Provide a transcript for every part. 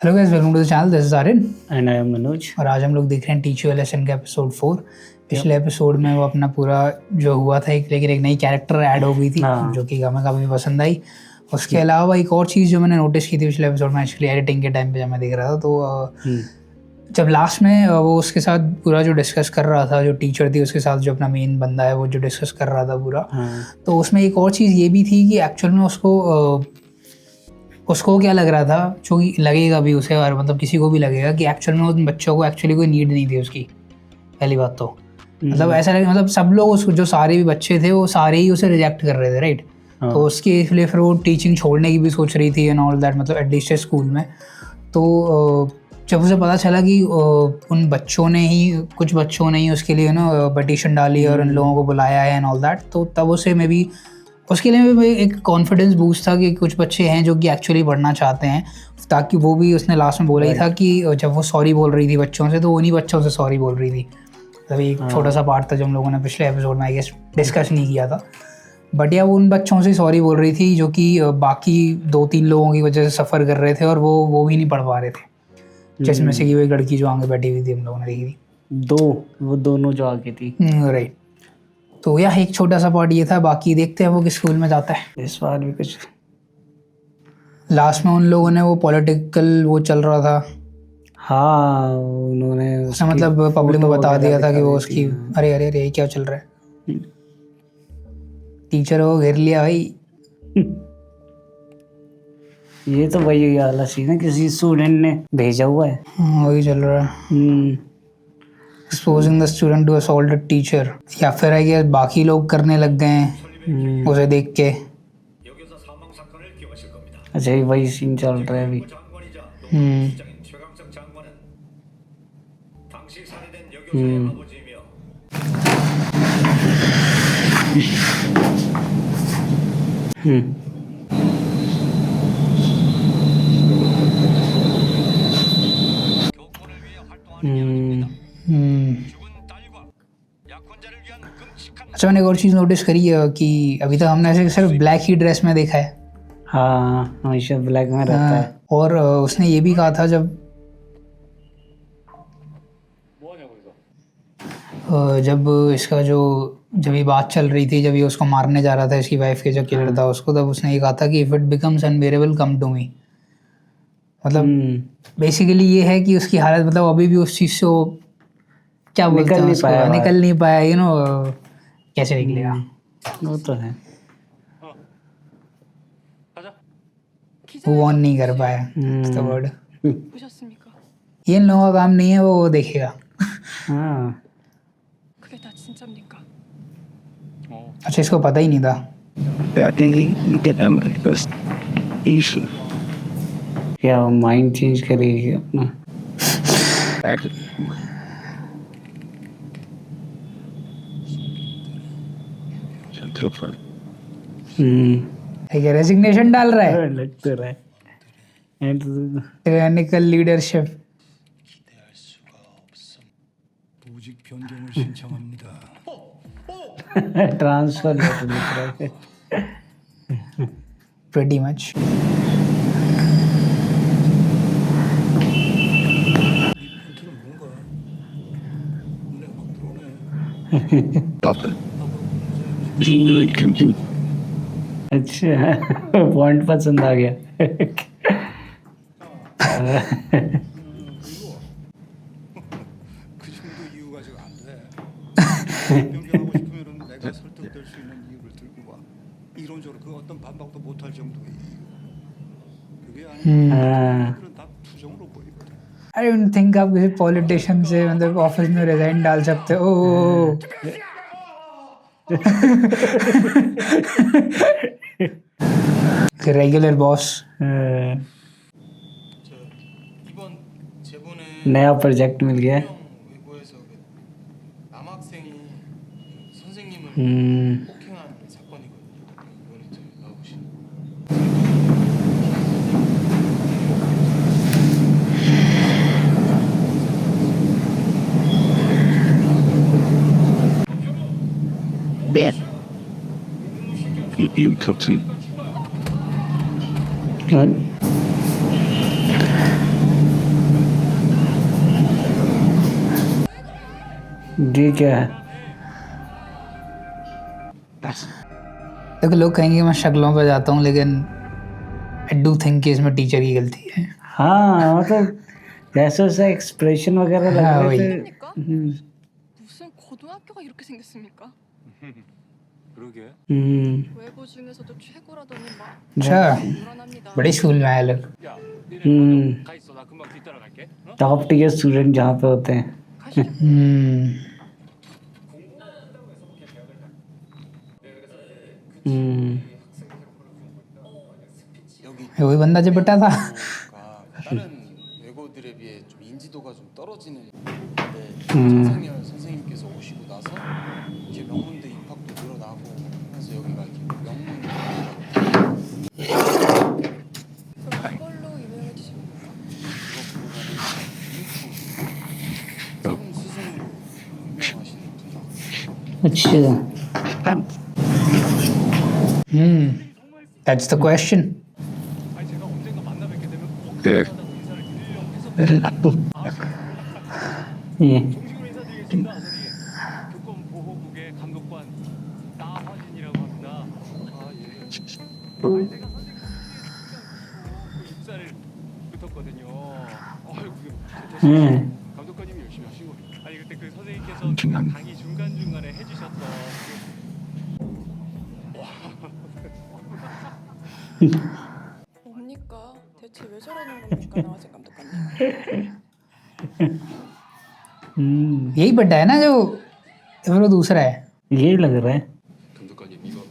Hello guys, welcome to the channel. This is Aryan and I am Manoj. और आज हम लोग देख रहे हैं टीच यू लेसन का एपिसोड 4। पिछले एपिसोड में वो अपना पूरा जो हुआ था लेकिन एक नई कैरेक्टर ऐड हो गई थी जो कि हमें काफ़ी पसंद आई। उसके अलावा एक और चीज़ जो मैंने नोटिस की थी पिछले एपिसोड में, एक्चुअली एडिटिंग के टाइम पे जब मैं देख रहा था तो जब लास्ट में वो उसके साथ पूरा जो डिस्कस कर रहा था, जो टीचर थी उसके साथ जो अपना मेन बंदा है वो जो डिस्कस कर रहा था पूरा, तो उसमें एक और चीज़ ये भी थी कि एक्चुअल में उसको क्या लग रहा था, जो लगेगा भी उसे और मतलब किसी को भी लगेगा कि एक्चुअल में उन बच्चों को एक्चुअली कोई नीड नहीं थी उसकी। पहली बात तो मतलब ऐसा लगे, मतलब सब लोग उसको, जो सारे भी बच्चे थे वो सारे ही उसे रिजेक्ट कर रहे थे, राइट। तो उसके इसलिए फिर वो टीचिंग छोड़ने की भी सोच रही थी एंड ऑल दैट, मतलब एटलीस्ट स्कूल में। तो जब उसे पता चला कि उन बच्चों ने ही, कुछ बच्चों ने ही उसके लिए ना पटिशन डाली और उन लोगों को बुलाया है एंड ऑल दैट, तो तब उसे मे बी उसके लिए भी एक कॉन्फिडेंस बूस्ट था कि कुछ बच्चे हैं जो कि एक्चुअली पढ़ना चाहते हैं। ताकि वो भी उसने लास्ट में बोला ही था कि जब वो सॉरी बोल रही थी बच्चों से, तो उन्हीं बच्चों से सॉरी बोल रही थी। मतलब एक छोटा सा पार्ट था जो हम लोगों ने पिछले एपिसोड में आई गेस डिस्कस नहीं किया था, बट या वो उन बच्चों से सॉरी बोल रही थी जो कि बाकी 2-3 लोगों की वजह से सफ़र कर रहे थे और वो भी नहीं पढ़ पा रहे थे, जिसमें से कि वो एक लड़की जो आगे बैठी हुई थी हम लोगों ने देखी थी, वो दोनों जो आगे थी, राइट। तो यह एक छोटा सा पार्ट ये था। बाकी देखते हैं वो किस स्कूल में जाता है। इस बार भी कुछ लास्ट में उन लोगों ने वो पॉलिटिकल वो चल रहा था, हाँ उन्होंने मतलब पब्लिक को बता दिया था कि वो उसकी अरे अरे अरे क्या चल रहा है, टीचर को घेर लिया भाई। ये तो वही वाला सीन है, किसी स्टूडेंट ने भेजा हुआ है। वही चल रहा है, exposing the student to assault the teacher, या फिर है कि बाकी लोग करने लग गए हैं उसे देख के। अच्छा ये वही सीन चल रहा है अभी। अच्छा, मैंने एक और चीज़ नोटिस करी है कि अभी तक हमने ऐसे सिर्फ ब्लैक ही ड्रेस में देखा है। हाँ हमेशा ब्लैक में रहता है। और उसने ये भी कहा था जब इसका जब ये बात चल रही थी, जब ये उसको मारने जा रहा था, इसकी वाइफ के जो किलर था उसको, तब उसने ये कहा था कि if it becomes unbearable come to me. मतलब बेसिकली ये है कि उसकी हालत, मतलब अभी भी उस चीज़ से वो क्या बोलते हैं उसको, निकल नहीं पाया, यू नो, कैसे निकलेगा। वो तो है, वो ऑन नहीं कर पाया तो वर्ड। ये इन लोगों का काम नहीं है, वो देखेगा। हाँ अच्छा, इसको पता ही नहीं था। क्या वो माइंड चेंज करेगी अपना। रेजिग्नेशन डाल रहा है, लग तो रहा है। Tyrannical leadership. ट्रांसफर लेटर लिख रहा है। Pretty much. अच्छा पॉइंट पसंद आ गया। आई डोंट थिंक आप किसी पॉलिटिशियन से मतलब ऑफिस में रिजाइन डाल सकते हो। Regular boss. नया प्रोजेक्ट मिल गया। You cooked it. What? ये क्या है? देखो लोग कहेंगे मैं शक्लों पे जाता हूँ, लेकिन आई डू थिंक कि इसमें टीचर की गलती है। हाँ मतलब जैसे जैसे एक्सप्रेशन वगैरह लग हाँ, रहे वही। थे। 겁니까? 무슨 고등학교가 이렇게 생겼습니까? 그러게. 외고 중에서도 최고라더니 막 अच्छा, 요란합니다. बड़े स्कूल में आए लोग। 야, 니네 हम्म। 먼저 가 있어. 나 금방 뒤따라갈게. 어? टॉप टीयर स्टूडेंट जहाँ पे होते हैं। 가시죠. हम्म। 여기 वही बंदा जो बटा था। 가 다른 외고들에 비해 좀 인지도가 좀 떨어지는 네, 전상열 선생님께서 오시고 나서 이제 명문대 입학도 늘어나고 해서 여기가 이렇게 명문 그럼 그걸로 유명해지신 겁니까? 조금 스승으로 유명하신 분이요. अच्छा That's the question. 아니 제가 언젠가 만나 뵙게 되면 꼭 네. 하다고 인사를 드리려고 해서 ये 정식으로 인사드리겠습니다. 저기 교권 보호국의 감독관 나화진이라고 합니다. 아 예. 아니 제가 선생님 입사를 붙었거든요. 아이고 음. 감독관님이 열심히 하시고 아니 그때 그 선생님께서 강의 중간 중간에 해주셨던 뭡니까? 대체 왜 저러는 겁니까, 나화진 감독관님? यही बटा है ना जो, फिर वो दूसरा है। यही लग रहा है। 감독관님 이거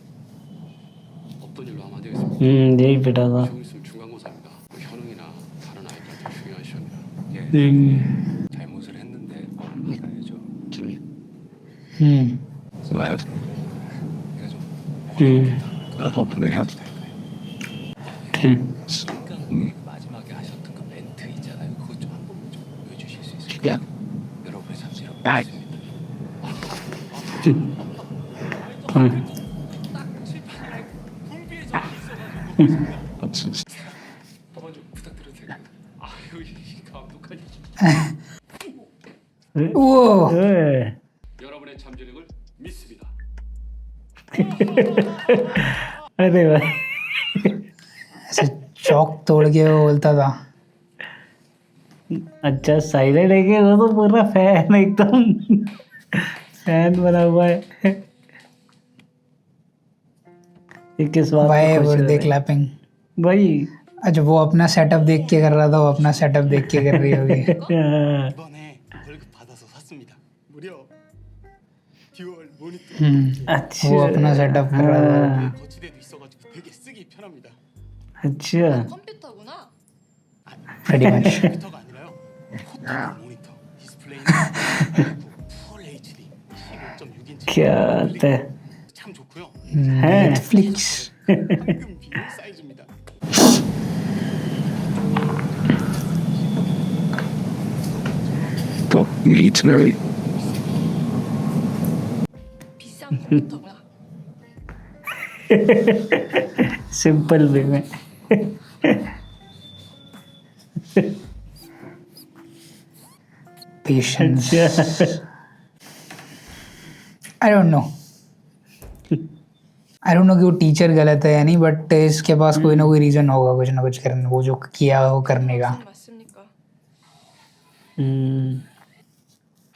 없던 일로 하면 안 되겠습니다. यही बेटा था। 조금 있으면 중간고사입니다. 뭐 현웅이나 다른 아이들한테 중요한 시험이라 잘못을 했는데 알아야죠. Well, 내가 좀 hopefully have. 중간 마지막에 하셨던 그 멘트 있잖아요. 그거 좀 한 번만 좀 보여주실 수 있을까요? Yeah. 여러분의 잠시로 아. 있습니다. 딱 칠판이랑 굴비에 적혀 있어가지고 한번 좀 부탁드려도 될까요? 아유 이 감독관님 वो ओए, 여러분의 잠재력을 믿습니다. अरे भाई ऐसे चौक तोड़ के वो बोलता था। अच्छा साइलेंट है कि वो तो पूरा फैन एकदम फैन बना हुआ है। ये किस बात भाई पे खुश हो बर्थडे रहे हैं? क्लैपिंग। भाई अच्छा, वो अपना सेटअप देख के कर रहा था, वो अपना सेटअप देख के कर रही होगी। हाँ, 이번에 월급 받아서 샀습니다. 무려 듀얼 모니터 अच्छा वो अपना सेटअप कर रहा था। हाँ, 거치대도 있어가지고 되게 쓰기 편합니다. अच्छा 컴퓨터구나. Pretty much. 컴퓨터가 아니라요. 코트 모니터 디스플레이는 풀 HD 15.6인치 क्या बात है। 참 좋고요. है Netflix. 황금 비율 사이즈입니다. Don't need to know. 비싼 컴퓨터구나. Simple way में। पेशेंस। अच्छा I don't know. I don't know कि वो टीचर गलत है या नहीं, बट इसके पास कोई ना कोई रीजन होगा, कुछ ना कुछ करने, वो जो किया वो करने का। 무슨 맞습니까?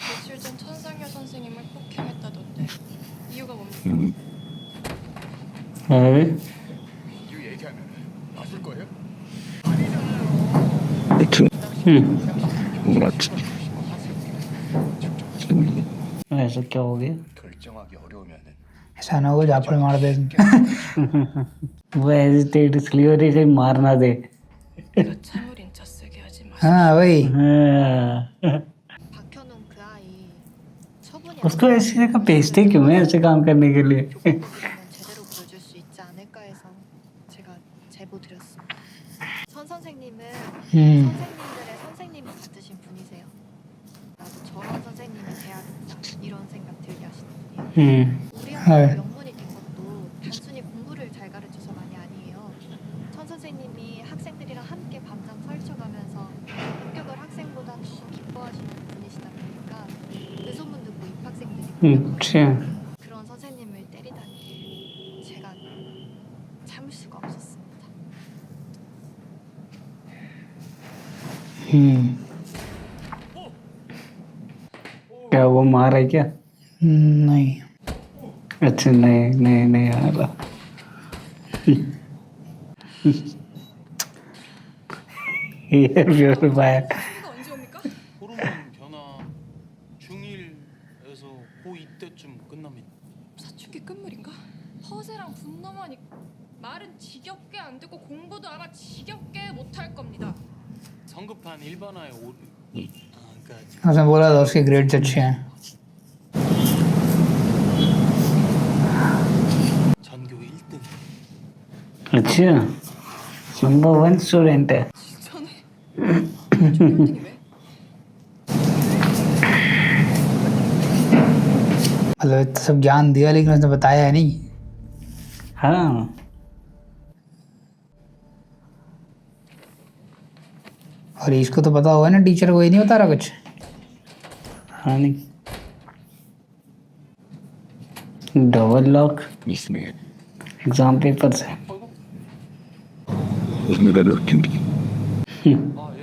며칠 전 천상열 선생님을 폭행했다던데 이유가 뭡니까? है 이유 얘기하면 놔줄 거예요? What? ऐसा क्या हो गया? 결정하기 어려우면은 ऐसा ना हो झापड़ मार दे। वो हेजिटेट इसलिए हो रही कहीं मार ना दे। 내가 참을 인자 쓰게 하지 마. हाँ वही। हाँ, 박현웅 그 아이 처분이 उसको ऐसी जगह भेजते क्यों है ऐसे काम करने के लिए? 교과서에는 제대로 보여줄 수 있지 않을까 해서 제가 제보 드렸습니다. 선 선생님은 선생님들의 선생님이 같으신 분이세요. 나도 저런 선생님이 돼야겠다 이런 생각 들게 하시는 분이에요. 우리 학교가 명문이 된 것도 단순히 공부를 잘 가르쳐서만이 아니에요. 천 선생님이 학생들이랑 함께 밤잠 설쳐가면서 합격을 학생보다 더 기뻐하시는 분이시다 보니까 그 소문 듣고 입학생 अच्छा 그런 선생님을 때리다니 제가 참을 수가 없었습니다. क्या वो मार है क्या? नहीं अच्छा नहीं नहीं नहीं आ रहा ये प्योरीफायर 수가 언제 옵니까? 호르몬 변화 중1에서 고2 때쯤 끝납니다. 사춘기 끝물인가? 허세랑 분노만이 말은 지겹게 안 듣고 공부도 아마 지겹게 못할 겁니다. 성급한 일반화에 그러니까 उसने बोला था उसके ग्रेड्स अच्छे हैं 전교 1등. अच्छा नंबर 1 स्टूडेंट है 전에 꼴등이 왜? मतलब इतना सब ज्ञान दिया लेकिन उसने बताया नहीं हाँ और इसको तो पता होगा ना टीचर को ही नहीं बता रहा कुछ हाँ नहीं double lock Miss me. Exam paper से Wasn't that looking? 아 예.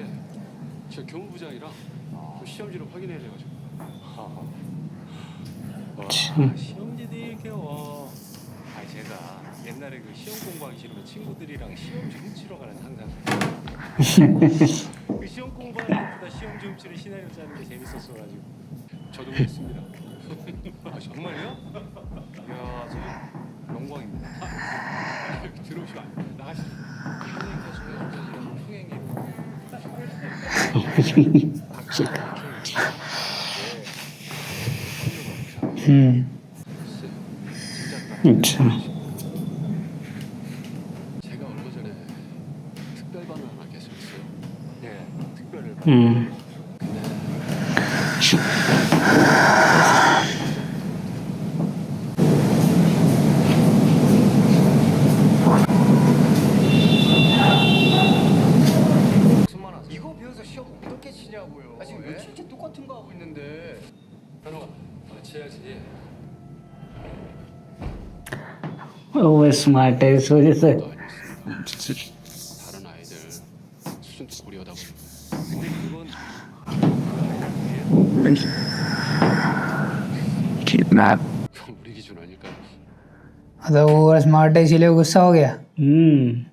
저 교무부장이라 그 시험지를 확인해야 돼가지고. 와, 시험지들이 이렇게 와. 아 제가 옛날에 그 시험 공부하기 싫으면 친구들이랑 시험 좀 훔치러 가는 항상. 그 시험 공부하는 것보다 시험 좀 훔치는 시나리오 짜는 게 재밌었어가지고. 저도 그랬습니다. 아 정말요? 이야 저 영광입니다. 들어오시면 안 돼요. 나가시죠. अच्छा 제가 얼마 전에 특별반 하나 계속했어요. 네, 특별을. 이거 배워서 시험 어떻게 치냐고요. 아 지금 며칠째 똑같은 거 하고 있는데. 현호가 치야지. वो स्मार्ट है इस वजह से 다른 아이들 수준도 고려하다 보니까. 근데 그건 Kidnap. 우리 기준 아닐까? मतलब वो स्मार्ट है इसीलिए वो गुस्सा हो गया हम्म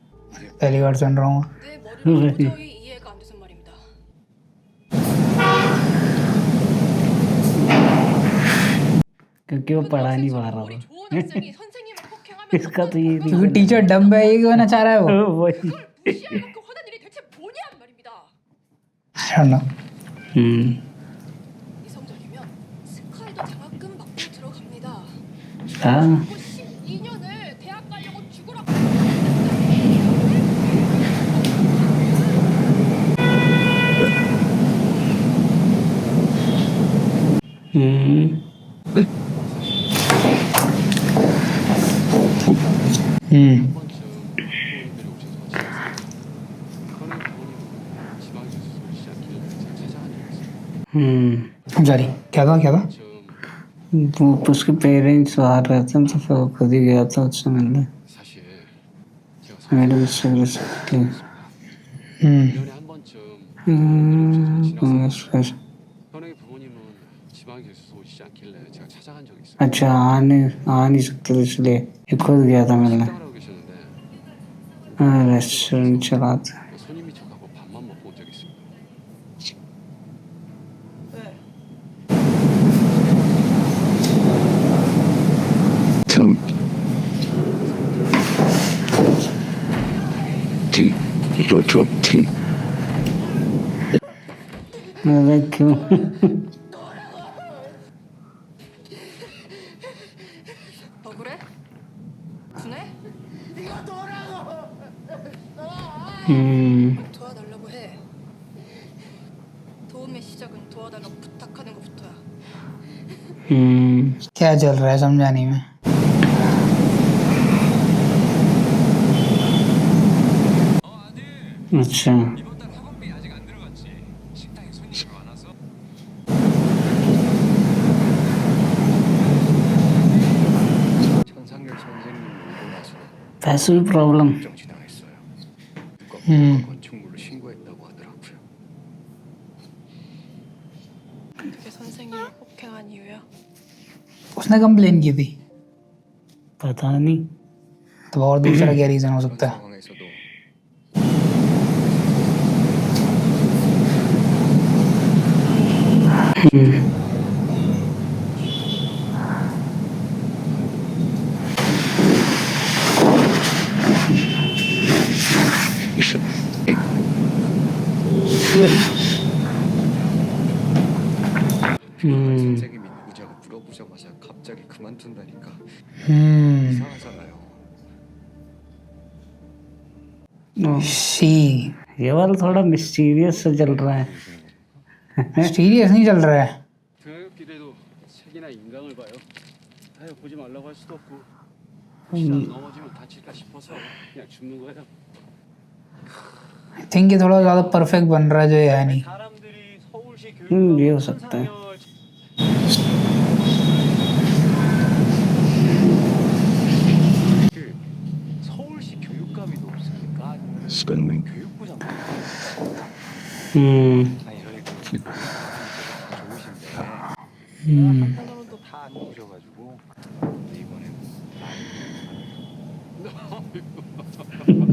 पहली बार सुन रहा हूँ 내 머리는 도저히 이해가 안 돼서 말입니다. क्योंकि वो पढ़ा नहीं पा रहा 머리 था 좋은 학생이 선생님을 폭행하면 इसका तो ये क्योंकि टीचर डम्ब है ये कहना चाह रहा है वो वही 그걸 무시할 만큼 화난 일이 대체 뭐냔 말입니다. I don't know. 이 성적이면 스카이도 장학금 받고 들어갑니다. हाँ 그리고 12년을 대학 가려고 죽으라. हम्म 한 번쯤 부모님들이 오셔서 현호 부모님 지방에 수술 시작기를 제가 찾아간 적이 있어요. I'm sorry क्या था 좀 वो उसके पेरेंट्स बाहर रहते हैं तो फिर वो खुद ही गया था उससे मिलने 사실 제가 मेरे उससे सकते 1년에 한 번쯤 부모님들이 오셔서 지나서 현호의 부모님은 지방에 계셔서 오시지 않길래 제가 찾아간 적이 있어요. अच्छा आ नहीं सकते थे इसलिए ये खुद गया था मिलने 식당을 하고 계셨는데 रेस्टोरेंट चलाते 손님이 저하고 밥만 먹고 온 적이 있습니다. Tell me. T. Go to a T. मैं क्यों 억울해? 분해? 도와달라고 해. 도움의 시작은 도와달라고 부탁하는 것부터야. क्या चल रहा है समझा नहीं मैं अच्छा 이번 달 학원비 아직 안 들어갔지. 식당에 손님이 많아서. पैसों की प्रॉब्लम 걱정 지나했어요. 누가 보니까 건축물을 신고했다고 하더라고요. 그게 선생님을 폭행한 이유야? उसने कंप्लेन की थी, पता नहीं तो और दूसरा क्या रीजन हो सकता है? 상황에서도 있어. 선생님이 누구냐고 물어보자마자 갑자기 그만둔다니까 이상하잖아요. शी ये वाला थोड़ा मिस्टीरियस सा चल रहा है सीरियस नहीं चल रहा है. 등하굣길에도 책이나 인강을 봐요. 아유 보지 말라고 할 수도 없고 혹시나 넘어지면 다칠까 싶어서 그냥 줍는 거예요. आई थिंक ये थोड़ा ज़्यादा परफेक्ट बन रहा है जो ये है नहीं. 사람들이 서울시 ये हो सकता है 그 서울시 교육감이도 없으니까 아니면 스펙맨. 교육부장 아니 저희 그 좋으신데 한편으로는 또 다 안 좋으셔가지고 근데 이번엔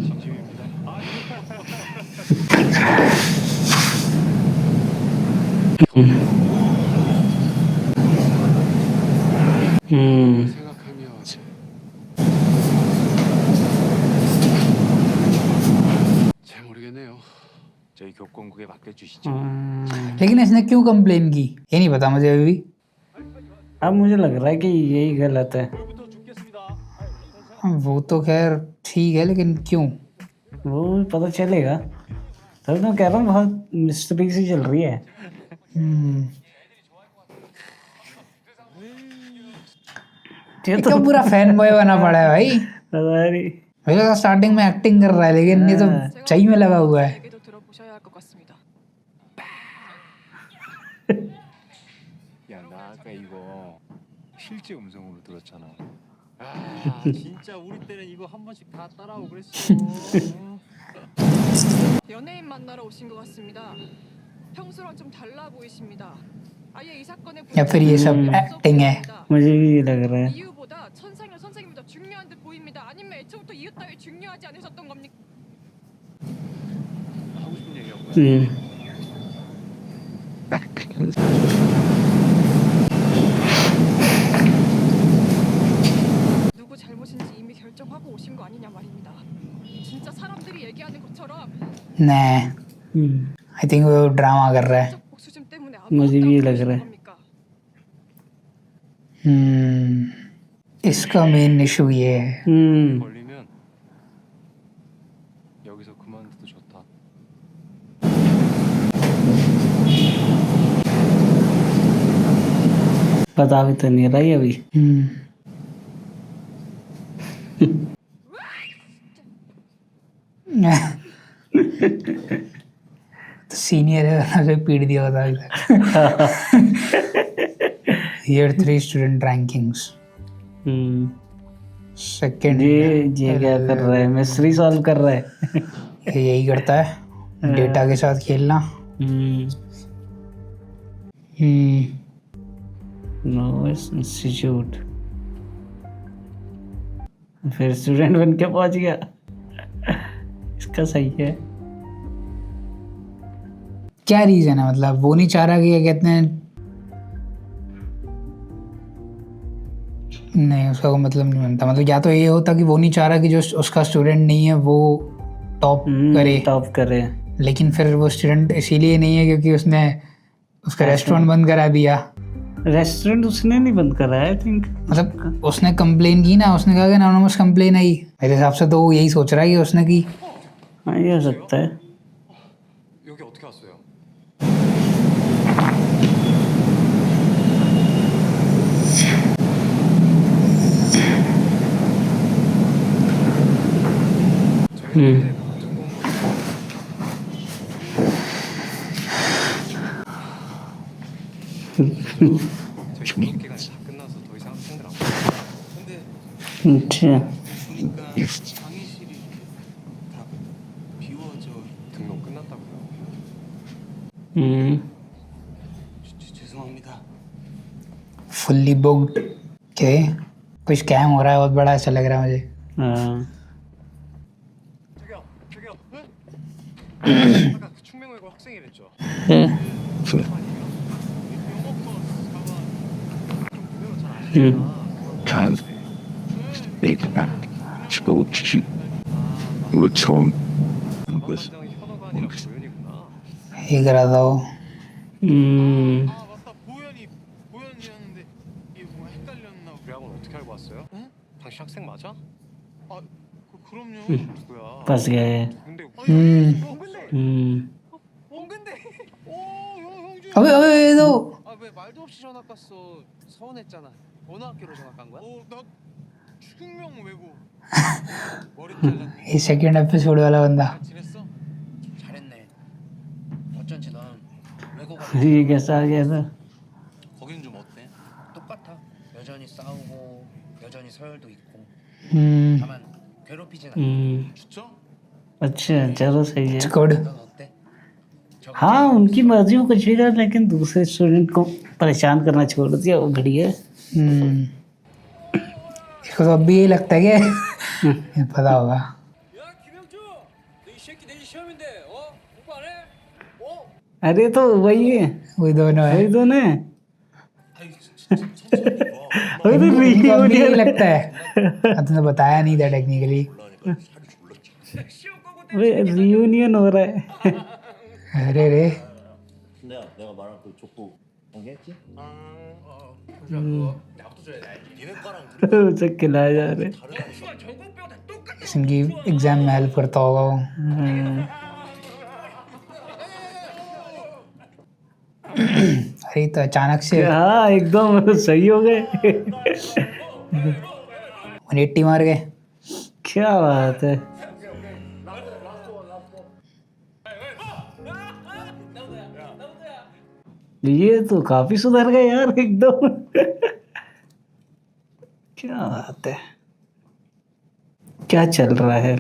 진심입니다. 생각하면 잘 모르겠네요. 저희 교권국에 맡겨주시죠. लेकिन इसने क्यों कंप्लेन की ये नहीं पता मुझे अभी भी. अब मुझे लग रहा है कि यही गलत है वो तो खैर ठीक है लेकिन क्यों? वो भी पता चलेगा तब तो कह रहा हूँ बहुत मिस्ट्री सी चल रही है ये तो पूरा फैन बॉय बना पड़ा है भाई. पता नहीं मुझे लगा स्टार्टिंग में एक्टिंग कर रहा है लेकिन ये तो सही में लगा हुआ है. 얘기도 들어보셔야 할 것 같습니다. 야, 나 아까 이거 실제 음성으로 들었잖아. 아 진짜 우리 때는 이거 한 번씩 다 따라오고 그랬어. 연예인 만나러 오신 것 같습니다. 평소랑 좀 달라 보이십니다. 아예 이 사건의 या फिर ये सब एक्टिंग है. मुझे भी ये लग रहा है 이유보다 천상열 선생님이 더 중요한 듯 보입니다. 아니면 애초부터 이유 따위 중요하지 않으셨던 겁니까? 하고 싶은 얘기하고. 누구 잘못인지 이미 결정하고 오신 거 아니냐 말입니다. 진짜 사람들이 얘기하는 것처럼 नहीं, आई थिंक वो ड्रामा कर रहा है. 적 복수심 때문에 मुझे भी ये लग रहा है 겁니까? इसका मेन इशू ये है. 걸리면 여기서 그만둬도 좋다. पता भी तो नहीं रहा है अभी तो सीनियर है उसे पीट दिया होता है. Year 3 student rankings second. ये क्या कर रहा है मिस्ट्री सॉल्व कर रहा है यही करता है डेटा के साथ खेलना. नो इंस्टीट्यूट फिर स्टूडेंट बन के पहुंच गया इसका सही है क्या रीजन है मतलब वो नहीं चाह रहा कि क्या कहते हैं. नहीं उसका कोई मतलब नहीं बनता. मतलब या तो ये होता कि वो नहीं चाह रहा कि जो उसका स्टूडेंट नहीं है वो टॉप करे, टॉप करे लेकिन फिर वो स्टूडेंट इसीलिए नहीं है क्योंकि उसने उसका रेस्टोरेंट बंद करा दिया. रेस्टोरेंट उसने नहीं बंद करा आई थिंक मतलब उसने कंप्लेन की ना, उसने कहा कि एनोनिमस कंप्लेन आई. मेरे हिसाब से तो वो यही सोच रहा है कि उसने की. हाँ ये हो सकता है 여기 어떻게 왔어요? 저희 기획 기간이 다 끝나서 더 이상 학생들 안 보고. 근데 अच्छा 보니까 죄송합니다. फुल्ली बुक्ड के कुछ स्कैम हो रहा है बहुत बड़ा, ऐसा लग रहा है मुझे. हाँ. 저기요. 응? 아까 그 충명외고 학생이랬죠. 간 내가 죽었지. 뭐 처음 것은 담당이 현호가 아니라 고현이구나. ये करा था वो. 아 맞다 보현이었는데 이게 뭐 헷갈렸나? 우리 학원 어떻게 알고 왔어요? 응? 당신 학생 맞아? 그럼요. 누구야? फंस गए. 근데 홍근대. 오형 형준. अबे ये तो 왜 말도 없이 전학 갔어? 서운했잖아. 어느 학교로 전학 간 거야? 나 추경명 외고. 머리 잘랐네. ये सेकंड एपिसोड वाला बंदा. 잘 지냈어? 잘했네. 어쩐지 넌 외고가 ये कैसा आ गया था? 거기는 좀 어때? 똑같아. 여전히 싸우고 여전히 서열도 있고. 다만 괴롭히진 않아. 좋죠? अच्छा चलो सही है. It's good. 넌 어때? 저거 हाँ उनकी मर्जी में कुछ भी कर, लेकिन दूसरे स्टूडेंट को परेशान करना छोड़ दिया, वो बढ़िया है. इसको तो अब भी यही लगता है कि पता होगा. 야 김영주, 너 이 새끼 내일 시험인데 공부 안 해? अरे तो वही है, वही दोनों है. वही दोनों है. अरे इनको अब भी यही रियूनियन, लगता है. तुमने बताया नहीं था टेक्निकली. रियूनियन हो रहा है. अरे रे 내가 말한 그 족보 공개했지? उसे खिलाया जा रहा है. इनकी एग्जाम में हेल्प करता होगा वो. अरे तो अचानक से हाँ एकदम सही हो गए. 180 मार गए. क्या बात है. ये तो काफी सुधर गए यार एकदम. क्या बात है, क्या चल रहा है.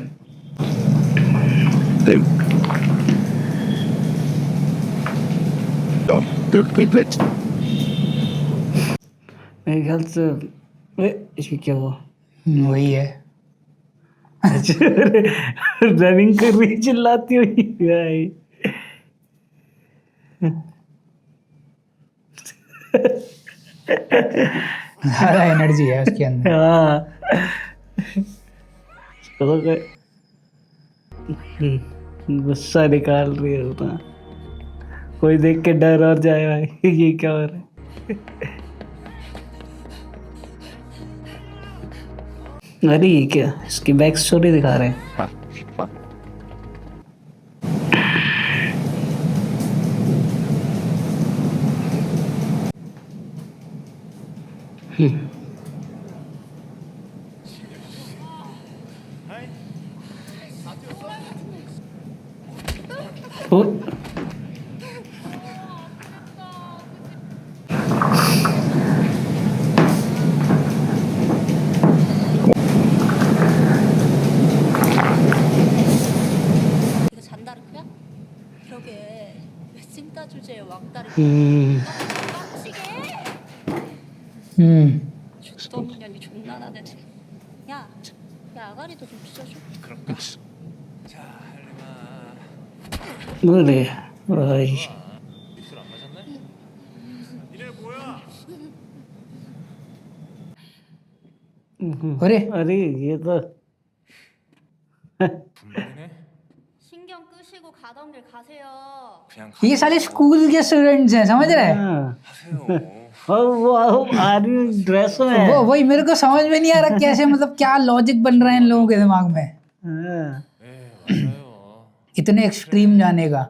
मेरे ख्याल से ये क्या हुआ. वही है. रनिंग कर रही चिल्लाती हुई भाई. ज़्यादा एनर्जी है उसके अंदर. हाँ चलो गए. गुस्सा निकाल रही है ना. कोई देख के डर और जाए भाई ये क्या हो रहा है. अरे ये क्या, इसकी बैक स्टोरी दिखा रहे हैं. ओ, 이거 잔다르크야? 그러게 왜 찐따 주제에 왕따를 빡치게 죽던 년이 존나 나대네. 야 아가리도 좀 찢어줘. अरे भाई 입술 안 맞았네? 이래 뭐야? अरे अरे ये तो 불만이네? 신경 끄시고 가던 길 가세요. 그냥 ये साले स्कूल के स्टूडेंट्स हैं, समझ रहे हैं. हाँ. 가세요. और वो आर्मी ड्रेस में है. वो वही मेरे को समझ में नहीं आ रहा कैसे, मतलब क्या लॉजिक बन रहा है इन लोगों के दिमाग में हाँ. 네 맞아요. इतने एक्सट्रीम जाने का.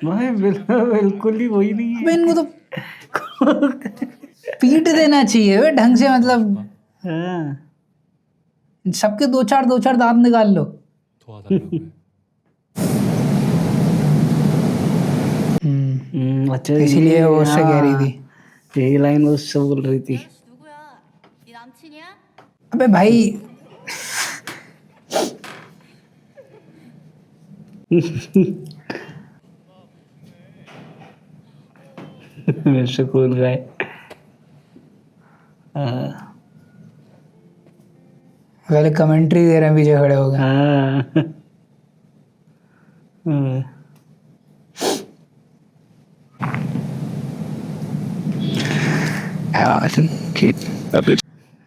भाई बिल्कुल ही वही नहीं है. अबे इनको तो पीट देना चाहिए वे ढंग से, मतलब हाँ. सबके दो चार दांत निकाल लो. 도와달라고 अच्छा इसीलिए वो उससे कह रही थी. यही लाइन वो उससे बोल रही थी. 누구야? 네 남친이야? अबे भाई सुकून गए। हाँ पहले कमेंट्री दे रहे हैं पीछे खड़े हो गए। हाँ।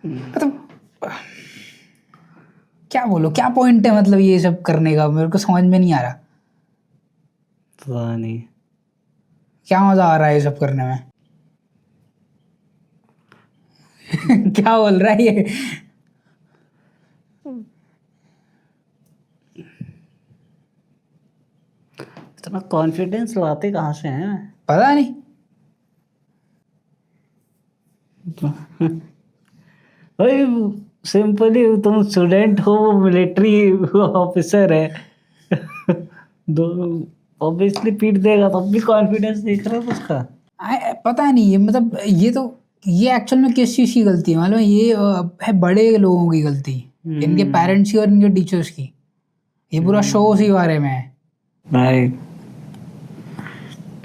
मतलब क्या बोलो, क्या पॉइंट है मतलब ये सब करने का, मेरे को समझ में नहीं आ रहा। पता नहीं क्या मजा आ रहा है ये सब करने में। क्या बोल रहा है ये। इतना कॉन्फिडेंस लाते कहाँ से हैं? पता नहीं। भाई सिंपली तुम स्टूडेंट हो, वो मिलिट्री ऑफिसर है। दो ऑब्वियसली पीट देगा, तब भी कॉन्फिडेंस देख रहे हो उसका। पता नहीं ये मतलब ये एक्चुअल में किस चीज़ की गलती है मालूम है? ये है बड़े लोगों की गलती, इनके पेरेंट्स की और इनके टीचर्स की। ये पूरा शो उसी बारे में है भाई।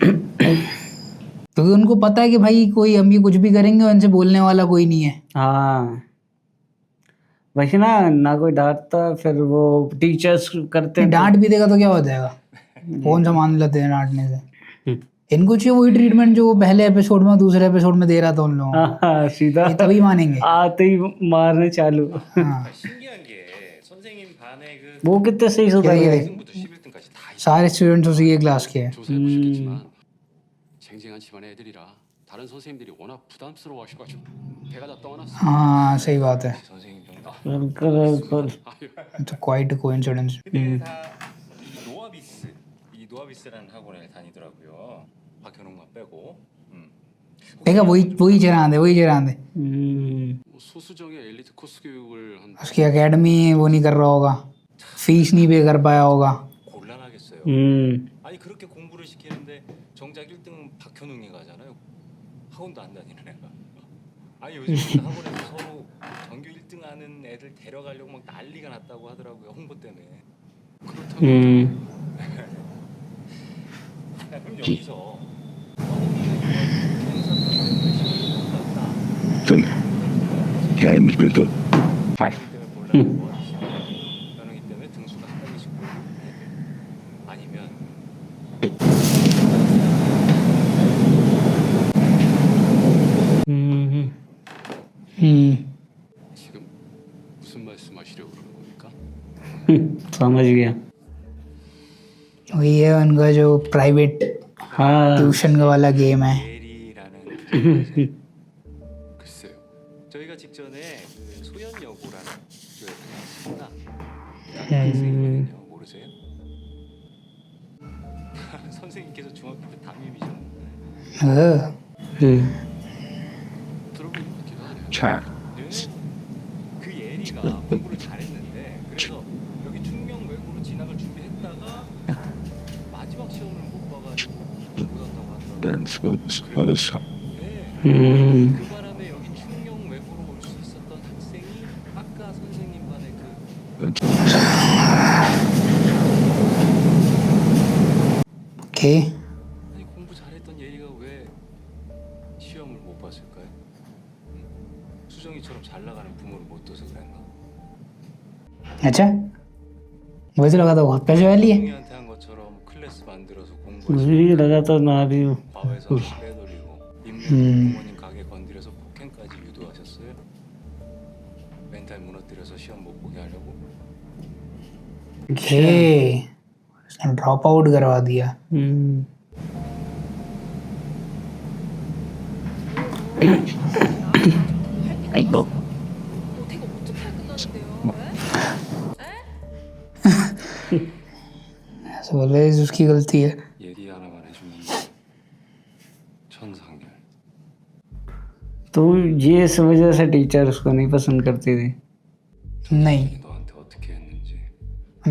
क्योंकि उनको पता है कि भाई कोई हम ये कुछ भी करेंगे उनसे बोलने वाला कोई नहीं है। हाँ वही ना कोई डांटता, फिर वो टीचर्स करते हैं। डांट भी देगा तो क्या हो जाएगा, कौन सा मान लेते हैं डांटने से। इनको चाहिए वही ट्रीटमेंट जो वो पहले एपिसोड में दूसरे एपिसोड में दे रहा था उन लोगों को। हाँ सीधा ये तभी मानेंगे। आते ही मारने चालू। हाँ 신기한 게 선생님 반에 그 वो कितने सही सुधर ये गए। देख, 1등부터 11등까지 다 सारे स्टूडेंट्स उसी के क्लास के हैं। 조사해보고 싶겠지만 쟁쟁한 집안의 애들이라 다른 선생님들이 워낙 부담스러워하셔가지고 배가 다 떠났어. हाँ सही बात है। 선생님 병. बिल्कुल। तो क्वाइट कोइंसिडेंस। 근데 다 이 노아비스라는 학원에 다니더라고요. 박현웅만 빼고. देखा वही चरान दे। 뭐 소수정의 엘리트 코스 교육을 한 उसकी एकेडमी वो नहीं कर रहा होगा, फीस नहीं पे कर पाया होगा। 곤란하겠어요. 아니 그렇게 공부를 시키는데 정작 1등은 박현웅이 가잖아요. 학원도 안 다니는 애가. 아니 요즘 학원에서 서로 전교 1등 하는 애들 데려가려고 막 난리가 났다고 하더라고요. 홍보 때문에. 그렇다고. 그럼 여기서 개미들도 현웅이 때문에 등수가 한 단계씩 아니면 지금 무슨 말씀하시려고 그러는 겁니까? समझ गया। वही है उनका जो प्राइवेट हाँ ट्यूशन का वाला गेम है। 예리라는 글쎄요. 저희가 직전에 그 소연여고라는 학교에 다녔습니다. 학생이거든요. 모르세요? 선생님께서 중학교 때 담임이셨는데 들어보니 같기도 하네요. 자 네. 그 예리가 공부를 잘했는데 그래서 여기 충명 외고로 진학을 준비했다가 마지막 시험을 못 봐가지고 못 왔다고 하더라고요. 어디서 네. 그 바람에 여기 충명 외고로 올 수 있었던 학생이 아까 선생님 반의 그 ओके 아니 공부 잘했던 예리가 왜 시험을 못 봤을까요? 수정이처럼 잘 나가는 부모를 못 둬서 그랬나? अच्छा मुझे लगा था वो पैसे वाली है। 수정이한테 한 것처럼 클래스 만들어서 공부하시고 मुझे लगा था ना भी 과외에서 빼돌리고 임대로 부모님 가게 건드려서 폭행까지 유도하셨어요? 멘탈 무너뜨려서 시험 못 보게 하려고? ओके ड्रॉप आउट करवा दिया। 아이고 되게 어떻게 끝났는데요? 왜? ऐसे बोल रहे हैं, उसकी गलती है। 얘기 하나만 해주면 천상열. तो ये इस वजह से टीचर उसको नहीं पसंद करते थे। नहीं 너한테 어떻게 했는지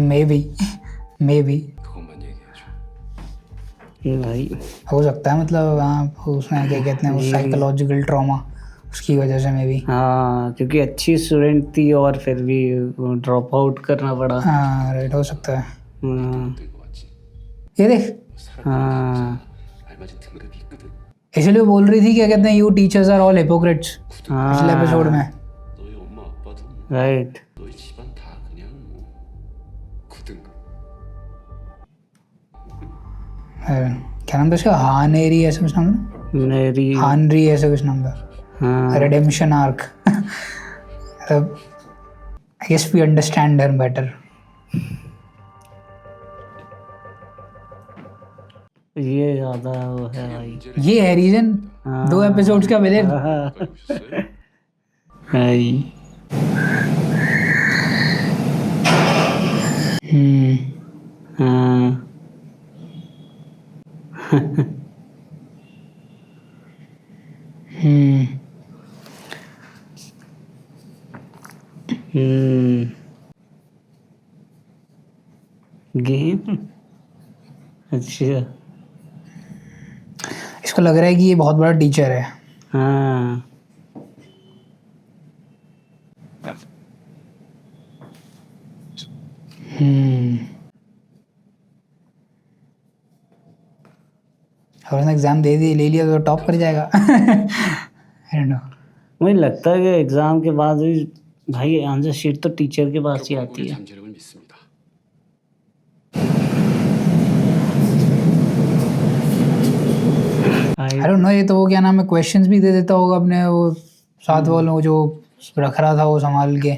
मे बी 그것만 얘기해줘. भाई हो सकता है, मतलब हाँ उसमें क्या कहते हैं वो साइकोलॉजिकल ट्रॉमा उसकी वजह से मे बी। हाँ क्योंकि अच्छी स्टूडेंट थी और फिर भी ड्रॉप आउट करना पड़ा। हाँ राइट हो सकता है। हाँ, 들고 왔지. ये देख, हाँ 알맞은 등급이 있거든. इसलिए वो बोल रही थी क्या कहते हैं, you teachers are all hypocrites पिछले एपिसोड में। 너희 엄마 아빠도 राइट। 너희 집안 다 그냥 뭐 9등급. क्या नाम था उसका, हानेरी ऐसा कुछ नाम था, मेरी हानरी ऐसा कुछ नाम था, हाँ रिडेम्पशन आर्क। मतलब I guess we understand her better. ये ज्यादा वो है भाई। ये है रीजन 2 एपिसोड्स का विलेन। 오셨어요? भाई हाँ गेम अच्छा इसको लग रहा है कि ये बहुत बड़ा टीचर है। हाँ और उसने एग्जाम दे दी, ले लिया तो टॉप कर जाएगा। आई डोंट नो। मुझे लगता है कि एग्जाम के बाद भी भाई आंसर शीट तो टीचर के पास ही आती है। 잠재력을 믿습니다. आई डोंट नो, ये तो वो क्या नाम है, क्वेश्चंस भी दे देता होगा अपने वो साथ वालों को जो रख रहा था वो संभाल के।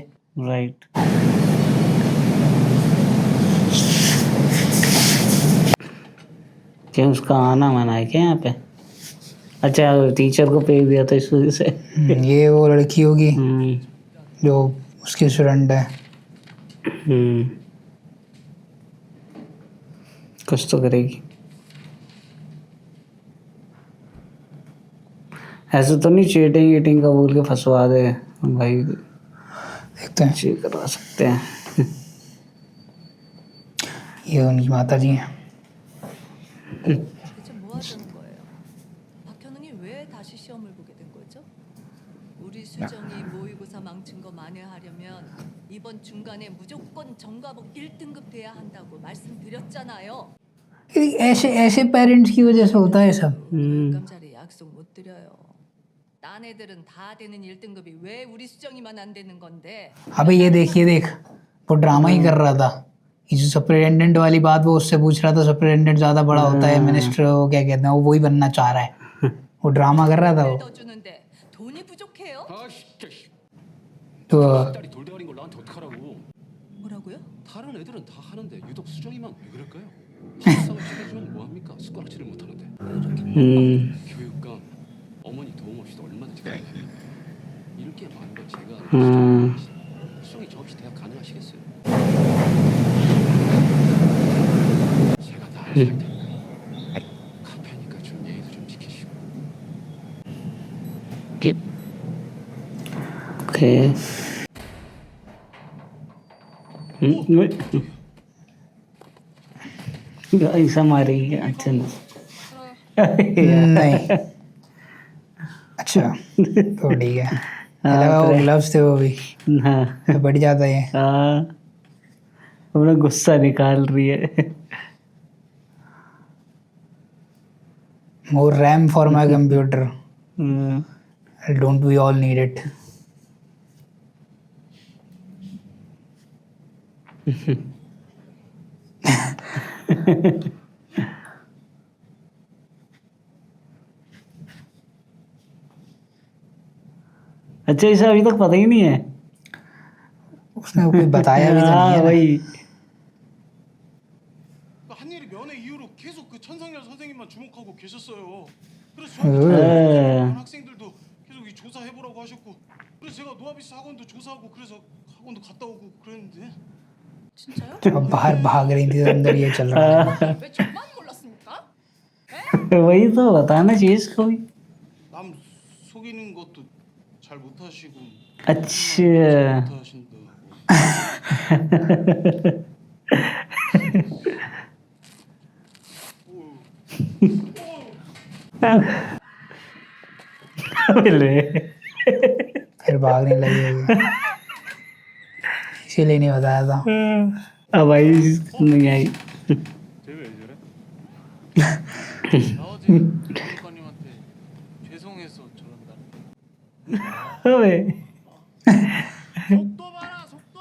राइट। क्या उसका आना मना है क्या यहाँ पे? अच्छा टीचर को भेज दिया था इस वजह से। ये वो लड़की होगी हम्म, जो उसकी स्टूडेंट है। कुछ तो करेगी। ऐसे तो नहीं चीटिंग ईटिंग का बोल के फंसवा दे भाई, देखते हैं, चीट करवा सकते हैं। ये उनकी माता जी हैं। 대체 뭐 하자는 거예요? 박현웅이 왜 다시 시험을 보게 된 거죠? 우리 수정이 모의고사 망친 거 만회하려면 이번 중간에 무조건 전과목 1등급 돼야 한다고 말씀드렸잖아요. ऐसे ऐसे पेरेंट्स की वजह से होता है सब। 교육감자리 약속 못 드려요. 딴 애들은 다 되는 1등급이 왜 우리 수정이만 안 되는 건데? अबे ये देख वो ड्रामा ही कर रहा था। ये जो सुपरिटेंडेंट वाली बात वो उससे पूछ रहा था, सुपरिटेंडेंट ज्यादा बड़ा होता है, मिनिस्टर वो क्या कहते हैं, वो वही बनना चाह रहा है। वो ड्रामा कर रहा था वो। 더 주는데 돈이 부족해요? 아 진짜. तो 딸이 돌대가리인 걸 나한테 어떡하라고. 뭐라고요? 다른 애들은 다 하는데 유독 수정이만 왜 그럴까요? 실상을 챙겨주면 뭐합니까? 숟가락질을 못하는데. 교육감, 어머니 도움 없이도 얼마든지 가능해요. 이렇게 많은 걸 제가 수정이 저 없이 대학 가능하시겠어요? 제가 다 할 테니까 카페니까 좀 예의도 좀 지키시고. ओके। ऐसा मारेगी अच्छा नहीं, अच्छा तो ठीक है। मुझे लगा वो ग्लव्स थे वो भी, हाँ बढ़ जाता है। हाँ अपना गुस्सा निकाल रही है। More RAM for my computer. Don't we all need it? अच्छा इसे अभी तक पता ही नहीं है। उसने कोई बताया भी तो नहीं हाँ है ना। वही। 한일이 면회 이후로 계속 그 천상열 선생님만 주목하고 계셨어요. 그래서 네. 저한테 학생들도 계속 이 조사해보라고 하셨고, 그래서 제가 노아비스 학원도 조사하고 그래서 학원도 갔다 오고 그랬는데. 진짜요? अब बाहर भाग रही थी तो अंदर ये चल रहा है। 왜 저만 몰랐습니까? वही तो बताना चाहिए इसको भी। 남 속이는 것도 잘 못하시고 अच्छा 못하신다고. फिर भागने लगी होगी, इसीलिए नहीं बताया था। अब आई नहीं आई। 쟤왜 저래? 어제 교육관님한테 죄송해서 저런다. 왜? 속도 봐라 속도.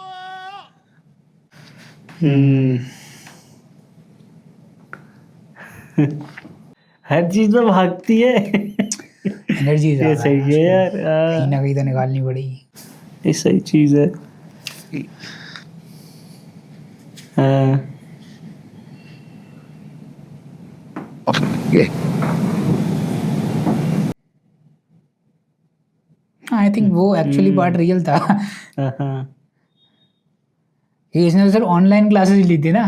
हर चीज में भागती है। एनर्जी ये सही है यार। कहीं ना कहीं तो निकालनी पड़ेगी। ये सही चीज है। हाँ आई थिंक वो एक्चुअली पार्ट रियल था हाँ कि इसने तो सिर्फ ऑनलाइन क्लासेस ली थी ना।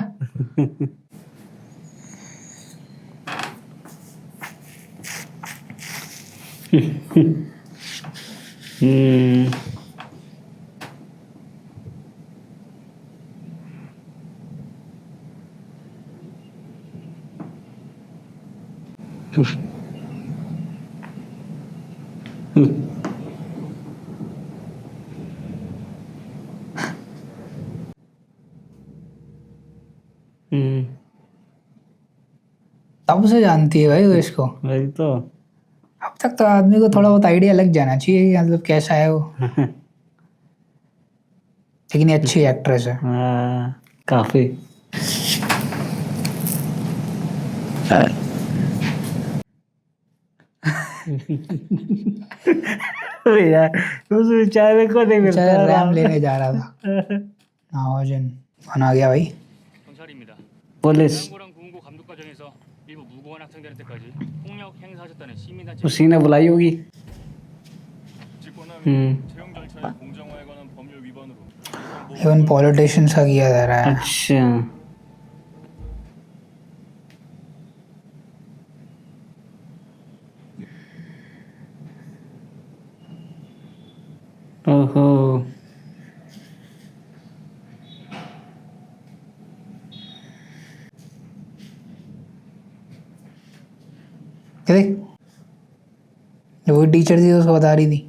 हम्म तब से जानती है भाई वो इसको। वही तो। अब तक तो आदमी को थोड़ा बहुत आइडिया लग जाना चाहिए कि मतलब कैसा है वो। लेकिन ये अच्छी एक्ट्रेस है। हाँ काफी। यार उस बेचारे को नहीं मिलता। बेचारा रैम लेने जा रहा था। नाहोजन कौन आ गया भाई? 경찰입니다. पुलिस 해양고랑 구운고 감독 과정에서 일부 무고한 학생들일 때까지 폭력 행사하셨다는 시민단체 उसी ने बुलाई होगी। 직권남용 채용 절차의 공정화에 관한 법률 위반으로 इवन पॉलिटिशियंस का किया जा रहा है। अच्छा ओहो देख वो टीचर थी उसको बता रही थी।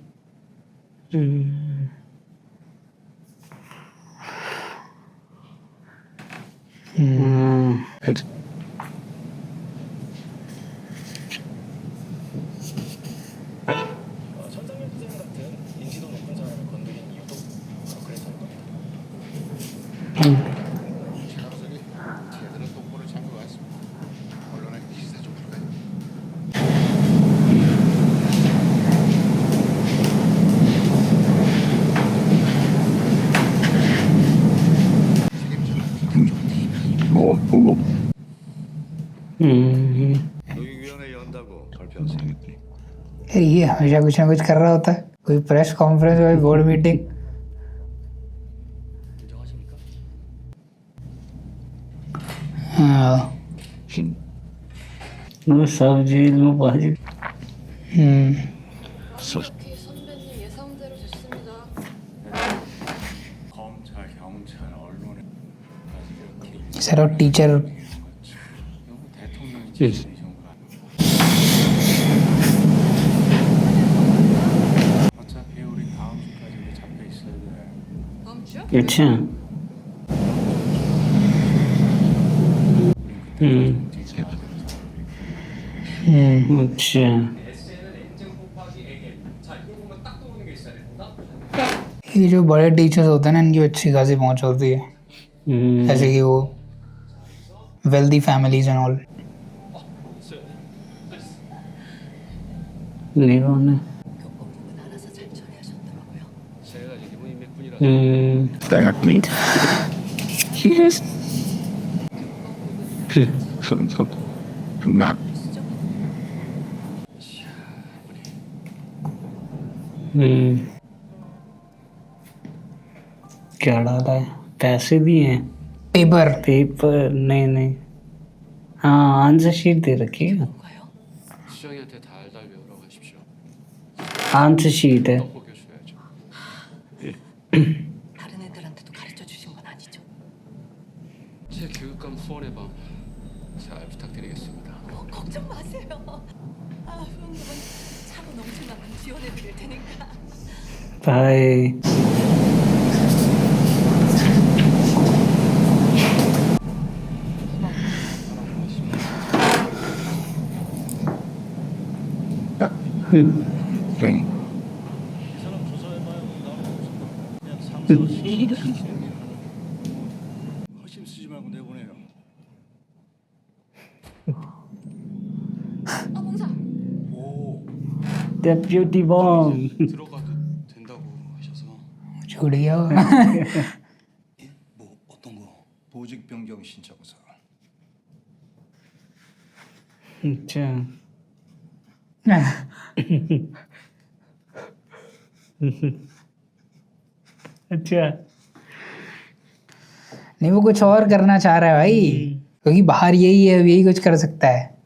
제대로 똑바로 잠그고 왔습니다. 언론에 기사 좀 볼까요? 노익위원회 연다고 발표하세요. यार ये हमेशा कुछ ना कुछ कर रहा होता है। कोई प्रेस कॉन्फ्रेंस कोई बोर्ड मीटिंग। 인정하십니까? हाँ वो सब जेल में बाजी। 이렇게 선배님 예상대로 됐습니다. 검찰, 경찰, 언론에까지 이렇게 सर और टीचर 너무 대통령이 지시는 정부가 어차피 우리 다음 주까지 우리 잡혀 있어야 돼. 다음 주요? अच्छा 우린 그때 뒤집어야 되는 अच्छा ये जो बड़े टीचर्स होते हैं ना इनकी अच्छी खासी पहुंच होती है। जैसे कि वो wealthy families and all. Leon 교법부는 알아서 잘 처리하셨더라고요. 제가 일본 인맥군이라서 That me. Yes. Not. क्या डाला है? पैसे दिए हैं? पेपर पेपर नहीं नहीं हाँ आंसर शीट दे रखी है। 뭔가요? 수정이한테 달달 외우라고 하십시오. आंसर शीट है। 꼭 교수야죠. 다른 애들한테도 가르쳐 주신 건 아니죠? 제 교육감 후원의 밤 잘 부탁드리겠습니다. 걱정 마세요. 아, 후원금은 차고 넘칠 만큼 지원해 드릴 테니까. बाय। Ring. 허심 쓰지 말고 내보내요. 봉사. 오, Deputy bomb. 들어가도 된다고 하셔서 छूट गया वो। 예? 뭐 어떤 거? 보직 변경 신청서. अच्छा अच्छा नहीं वो कुछ और करना चाह रहा है भाई, क्योंकि बाहर यही है, यही कुछ कर सकता है।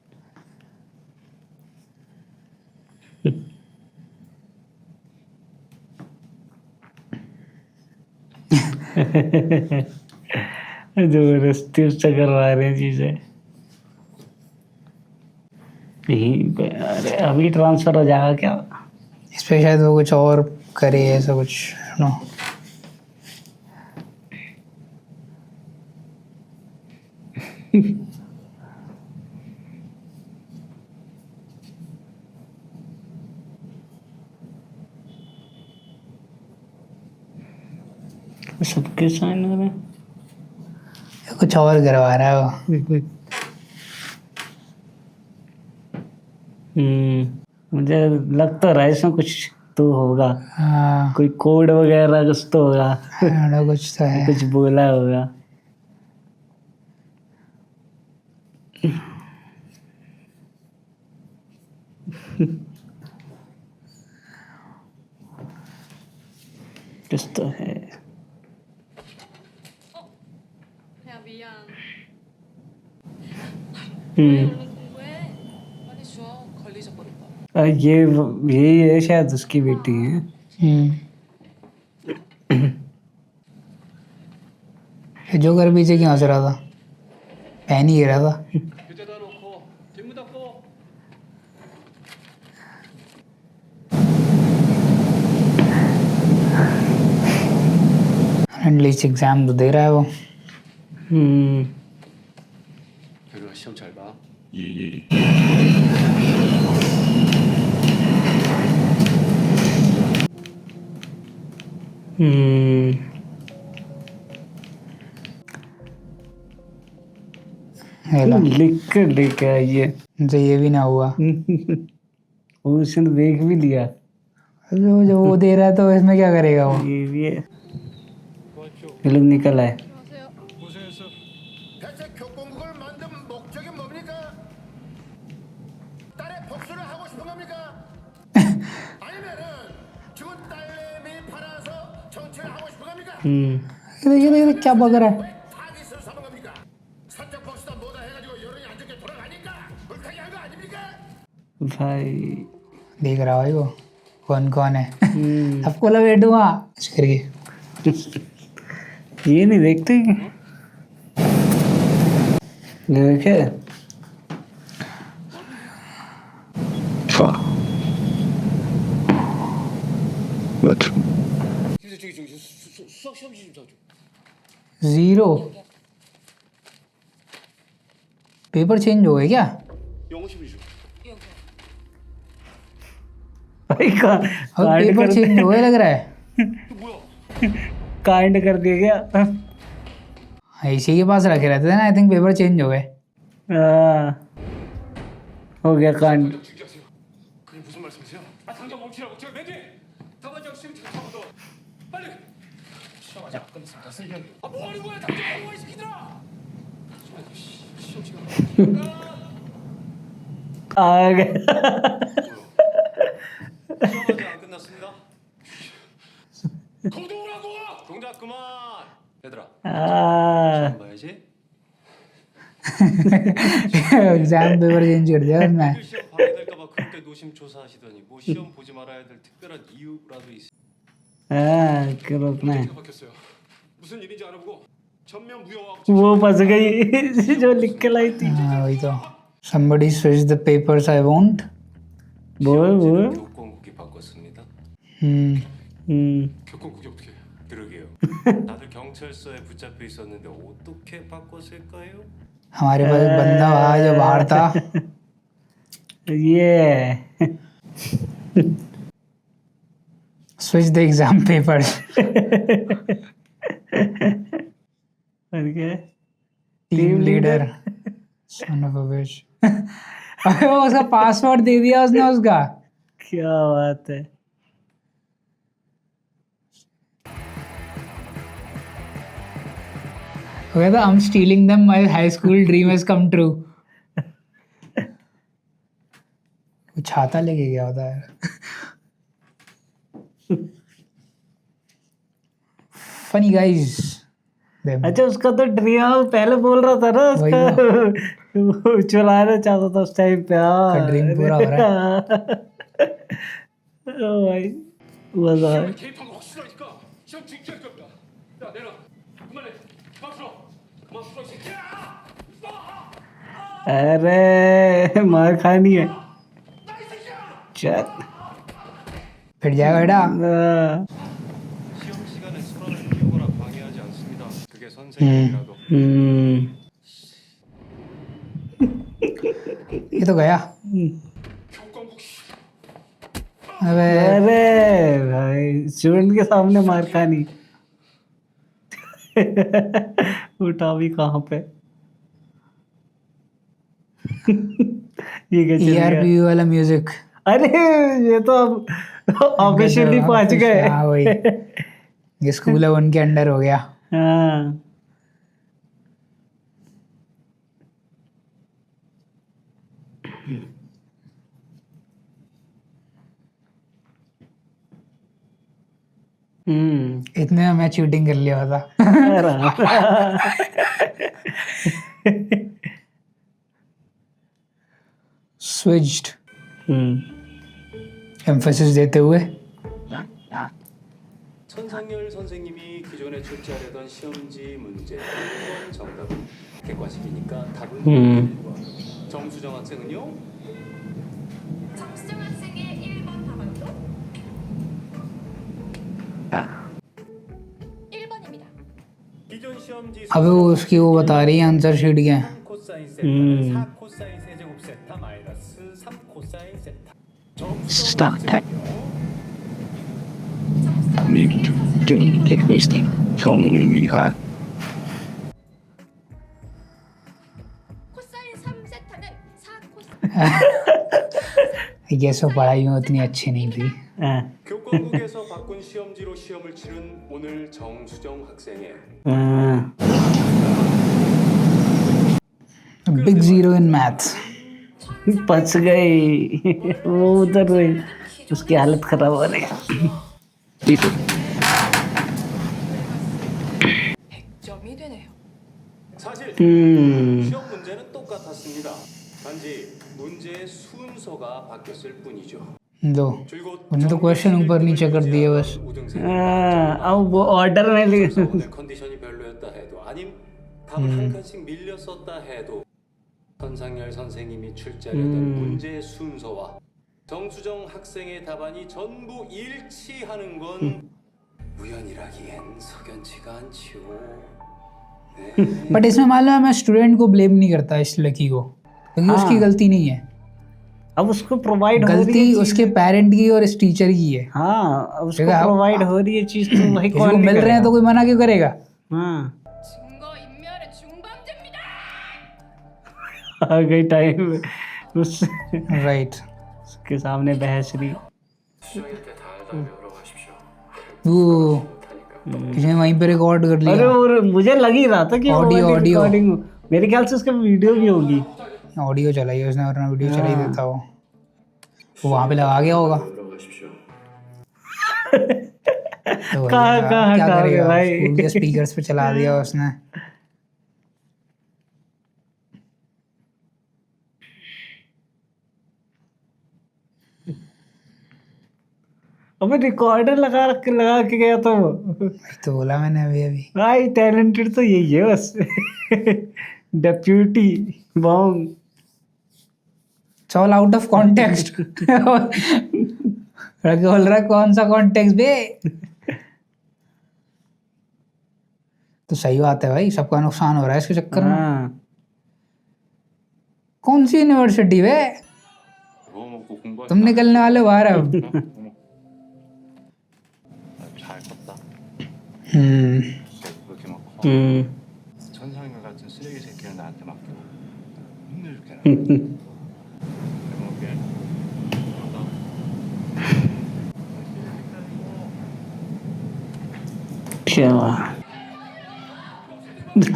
जबरदस्ती उससे करवा रहे हैं चीजें। यहीं पे अरे अभी ट्रांसफर हो जाएगा क्या? इस पे शायद वो कुछ और करे, ऐसा कुछ नो। सबके साइन हो रहे हैं। कुछ और करवा रहा है वो। मुझे लग तो रहा है इसमें कुछ तो होगा, हाँ कोई कोड वगैरह कुछ तो होगा। कुछ तो है। कुछ बोला होगा। कुछ तो है। 야 미안. हम्म 얼른 공부해. 빨리 쉬어. 걸리적거린다. ये यही है शायद उसकी बेटी है। ये जो कर पीछे क्यों हंस रहा था, पहन ही रहा था। 휴대다 놓고 뒷문 닫고. एटलीस्ट एग्जाम तो दे रहा है वो। 별로 시험 잘 봐. हेलो, लिख कर लेके आइए। तो ये भी ना हुआ। वो उसने देख भी लिया। जो वो दे रहा है तो इसमें क्या करेगा वो। ये भी है। ये लोग निकल आए। 고생했어. 대체 교권국을 만든 목적이 뭡니까? 딸의 복수를 하고 싶은 겁니까? 아니면은 죽은 딸내미 팔아서 정치를 하고 싶은 겁니까? ये क्या बग रहा है। 타깃을 삼은 겁니까? 사적 복수다 뭐다 해가지고 여론이 안 좋게 돌아가니까 불타게 한 거 아닙니까? भाई देख रहा भाई वो कौन कौन है। सबको लपेटूंगा करके। ये नहीं देखते क्या? देखे Fuck. What? 저기 수학 시험지 좀 사줘. Zero paper change हो गए क्या। 영어 시험지 줘. भाई अब पेपर चेंज हो गए लग रहा है। 이거 뭐야? कांड कर दिया क्या? इसी के पास रखे रहते थे ना, आई थिंक पेपर चेंज हो गए। हो गया कांड। 그게 무슨 말씀이세요? 아 당장 멈추라고. 제가 맨 뒤에 다반장 시험 좀 잡아둬. 빨리. 시험 아직 안 끝났습니다. 선생님. 뭐 하는 거야? 당장 하는 거야 이 새끼들아. 시험 시간. आ गए। 시험 아직 안 끝났습니다. 공동으라고. 동작 그만. 얘들아. 시험 봐야지. एग्जाम पेपर चेंज कर दिया मैं। 시험 방해될까봐 그렇게 노심초사하시더니 뭐 시험 보지 말아야 될 특별한 이유라도 있어요. करो अपना। 어디가 바뀌었어요? 무슨 일인지 알아보고 전면 무효화. वो फंस गई जो लिख के लाई थी। हाँ वही तो। somebody switch the papers I won't। बोल 교권국이 바꿨습니다. हम्म 교권국이 어떻게? 그러게요. 다들 경찰서에 붙잡혀 있었는데 어떻게 바꿨을까요? हमारे पास एक बंदा वहाँ जो बाहर था। ये Switch the exam papers. और क्या है? Team leader. Son of a bitch. अबे वो उसका पासवर्ड दे दिया उसने उसका. क्या बात है. वो कहता I'm stealing them, my high school dream has come true. वो छाता लेके गया होता है. Funny guys. Them. अच्छा उसका तो ड्रीम पहले बोल रहा था ना उसका वो चलाना चाहता था उस टाइम पे. का ड्रीम पूरा हो रहा है. ओ भाई मजा आया. 개입한 거 확실하니까 시험 중지할 겁니다. 야 내놔. 그만해. 그만 풀어. 그만 풀어 이 새끼야. अरे मार खानी है. चल फिर जाएगा बेटा. 시험 시간에 서로를 끼우거나 방해하지 않습니다. 그게 선생님이라도. ये तो गया. 교권국 अबे अरे भाई स्टूडेंट के सामने मार खानी. उठा भी कहाँ पे. ये क्या चल गया. ERP वाला म्यूजिक. अरे ये तो अब ऑफिशियली पहुंच गए. हाँ वही. ये स्कूल है उनके अंडर हो गया. हाँ इतने में मैं चीटिंग कर लिया था. Switched. emphasis देते हुए. 천상열 선생님이 기존에 출제하려던 시험지 문제 1번 정답은 객관식이니까 답은 1번. 정수정 학생은요? 정수정 학생의 1번 답안도 1번입니다. 기존 시험지 अबे वो उसकी वो बता रही है आंसर शीट क्या है. 코사인 세타는 4 코사인 세제곱 세타 마이너스 3 코사인 세타. 정수정 학생은요? 정리가 코사인 3세타는 4 코사인 ये सब पढ़ाई में उतनी अच्छी नहीं थी. हाँ, 교권국에서 바꾼 시험지로 시험을 치른 오늘 정수정 학생의 हाँ. Big zero in math. बच गई. वो उधर रही. उसकी हालत खराब हो रही है. 100점이 되네요. 사실 हम्म. 시험 문제는 똑같았습니다. 단지 문제의 순서가 바뀌었을 뿐이죠. दो 줄곧 उन्होंने तो क्वेश्चन ऊपर नीचे कर दिए बस. हाँ, अब वो ऑर्डर में लिख. 오늘 컨디션이 별로였다 해도 아님 답을 한 칸씩 밀려 썼다 해도 선상열 선생님이 출제하려던 문제의 순서와 정수정 학생의 답안이 전부 일치하는 건 우연이라기엔 석연치가 않지요. 네. बट इसमें मालूम है मैं स्टूडेंट को ब्लेम नहीं करता इस लड़की को क्योंकि उसकी गलती नहीं है. अब उसको प्रोवाइड हो रही गलती है. उसके पेरेंट की और इस टीचर की है. हाँ अब उसको देखा, प्रोवाइड हो रही है चीज तो वही किसी को कौन मिल रहे हैं तो कोई मना क्यों करेगा. हाँ 증거 인멸의 중범죄입니다. आ गई टाइम उस राइट. उसके सामने बहस रही. वो किसी ने वहीं पे रिकॉर्ड कर अरे लिया. और मुझे लग ही रहा था कि ऑडियो रिकॉर्डिंग मेरे ख्याल से उसका वीडियो भी होगी. ऑडियो चलाई उसने वरना वीडियो चला ही देता वो वहाँ पे लगा गया होगा. तो वही कहाँ है, कहाँ क्या हटा करेगा गया भाई. स्कूल के स्पीकर्स पे चला दिया उसने. अबे रिकॉर्डर लगा के गया था वो. वही तो बोला मैंने अभी भाई टैलेंटेड तो यही है बस. Deputy Bong. It's all out of context. लड़के बोल रहा है कौन सा कॉन्टेक्स्ट बे. तो सही बात है भाई सबका नुकसान हो रहा है इसके चक्कर में. हाँ कौन सी यूनिवर्सिटी वे 그거 먹고 공부. तुम निकलने वाले हो बाहर अब। 잘 컸다. 그렇게 막 커. 천상열 같은 쓰레기 새끼를 나한테 맡기고 힘들게 해먹게. क्या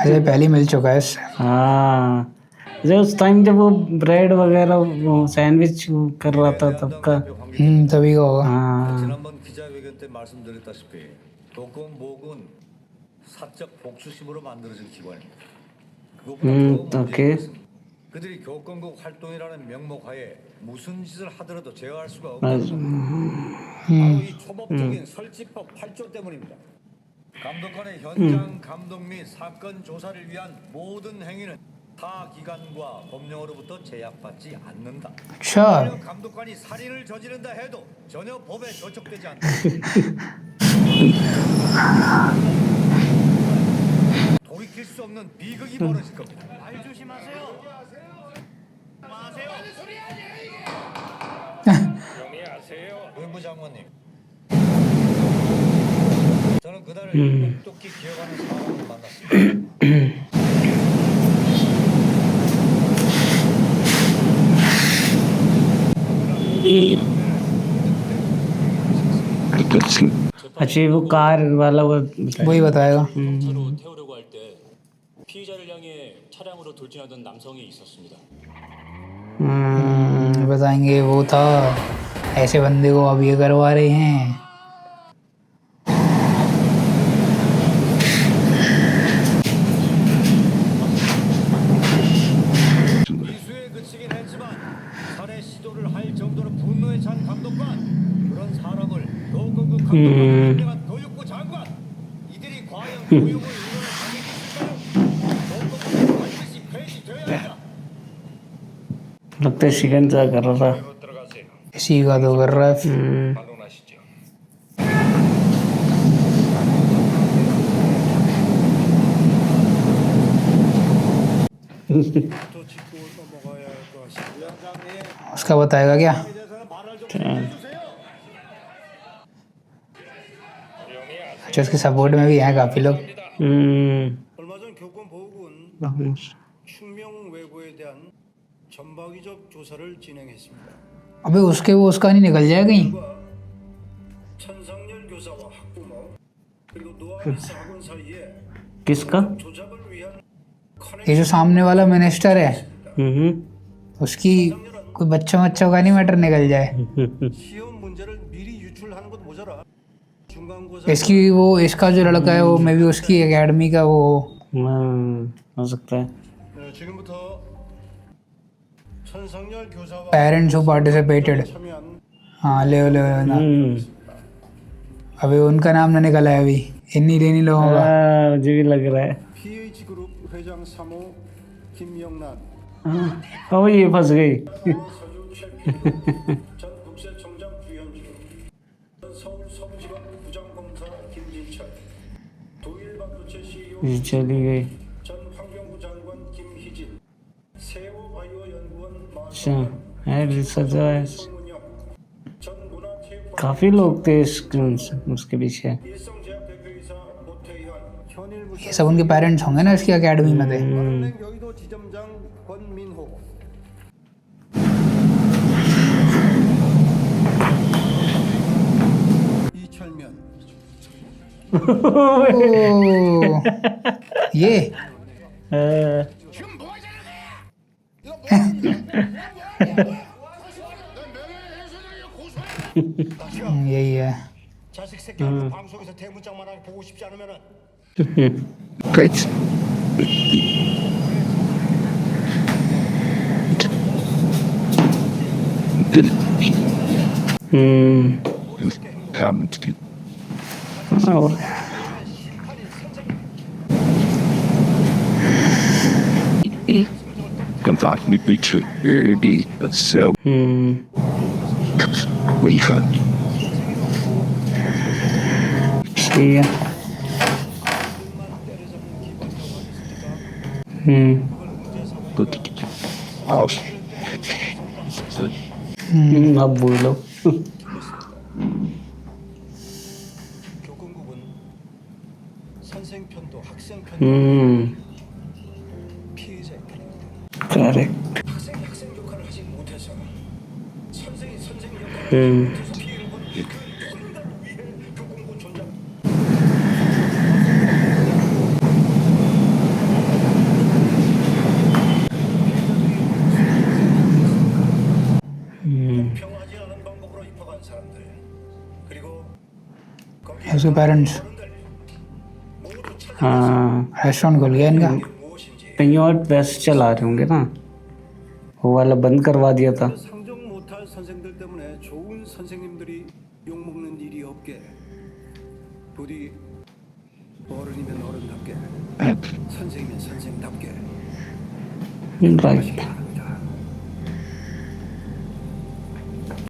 अजय पहले ही मिल चुका है इससे। हाँ, जो उस टाइम जब वो ब्रेड वगैरह वो सैंडविच कर रहा था तब का। तभी का होगा। हाँ 지난번 기자회견 때 말씀드렸다시피 독거목은 사적 복수심으로 만들어진 기관입니다. 그것보다 더 오케이. 문제인 것은 그들이 교권국 활동이라는 명목하에 무슨 짓을 하더라도 제어할 수가 없는 바로 이 초법적인 설치법 8조 때문입니다. 감독관의 현장 감독 및 사건 조사를 위한 모든 행위는 타 기관과 법령으로부터 제약받지 않는다. अच्छा 만약 감독관이 살인을 저지른다 해도 전혀 법에 저촉되지 않는다. 돌이킬 수 없는 비극이 벌어질 겁니다. 말 조심하세요. 마세요. 명예하세요. 외부 장관님. 저는 그날을 똑똑히 기억하는 사람을 만났습니다. अच्छा वो कार वाला वो वही बताएगा। 차로 태우려고 할 때 피의자를 향해 차량으로 돌진하던 남성이 있었습니다. बताएंगे वो था ऐसे बंदे को अब ये करवा रहे हैं। 미수에 그치긴 했지만 살해 시도를 할 정도로 분노에 찬 감독관, 그런 사람을 교권국 감독관을 임명한 교육부 장관, 이들이 과연 교육을 운영할 자격이 있을까요? 교권국은 반드시 폐지되어야 한다. लगता है शिकंजा कर रहा था। 들어가세요. इसी का तो कर रहा है। 반론하시죠. उसका बताएगा क्या? अच्छा उसके सपोर्ट में भी हैं काफी लोग। 얼마 전 교권보호군 충명 외고에 대한 전방위적 조사를 진행했습니다. अबे उसके वो उसका नहीं निकल जाए कहीं? 천상열 교사와 학부모 그리고 노아리스 학원 사이에 किसका? 조작을 위한 ये जो सामने वाला मिनिस्टर है उसकी कोई बच्चों का नहीं मैटर निकल जाए। 시험 문제를 미리 유출하는 것 모자라 중간고사 इसकी वो इसका जो लड़का है वो मे भी उसकी एकेडमी का वो हो सकता है। 지금부터 천상열 교사와 पेरेंट्स हु पार्टिसिपेटेड। 참여한 हाँ ले ना। अभी उनका नाम ना निकला है अभी इन्हीं लोगों का। मुझे भी लग रहा है। PH 그룹 회장 3호 김영란 ओ ये फंस गई। 서주 최필 전 국세청장 주현주 전 서울 서부지검 부장검사 김진철 도일반도체 CEO ये चली गई। 전 환경부 장관 김희진 세호 바이오 연구원 अच्छा 마수원 है सजा है। 송문영 전 문화체육관 काफी लोग थे उसके पीछे। 일성제약 대표이사 오태현 현일무사 ये सब उनके पेरेंट्स होंगे ना इसकी एकेडमी में थे। 한은행 여의도 지점장 권민호 이철면 ओ, ये यही है। 자식 새끼하고 방송에서 대문짝만 하게 보고 싶지 않으면은 Great. Come to come back with me to early, but so we can. सही है। But house. अब बोलो। 교권국은 선생 편도 학생 편도 피해자의 편입니다. करेक्ट। 학생이 학생 역할을 하지 못해서 선생이 선생 역할을 못해서 피해를 보는 그 누군가를 위해 교권국은 존재합니다. 평화하지 않은 방법으로 입학한 사람들 그리고 거기에 उसके पेरेंट्स 모두 찾아내서 हाँ, रेस्टोरेंट खुल गया इनका। 무엇인지 कहीं और बेस्ट चला रहे होंगे ना, वो वाला बंद करवा दिया था। 상종 못할 선생들 때문에 좋은 선생님들이 욕먹는 일이 없게 부디 어른이면 어른답게 선생이면 선생답게 राइट।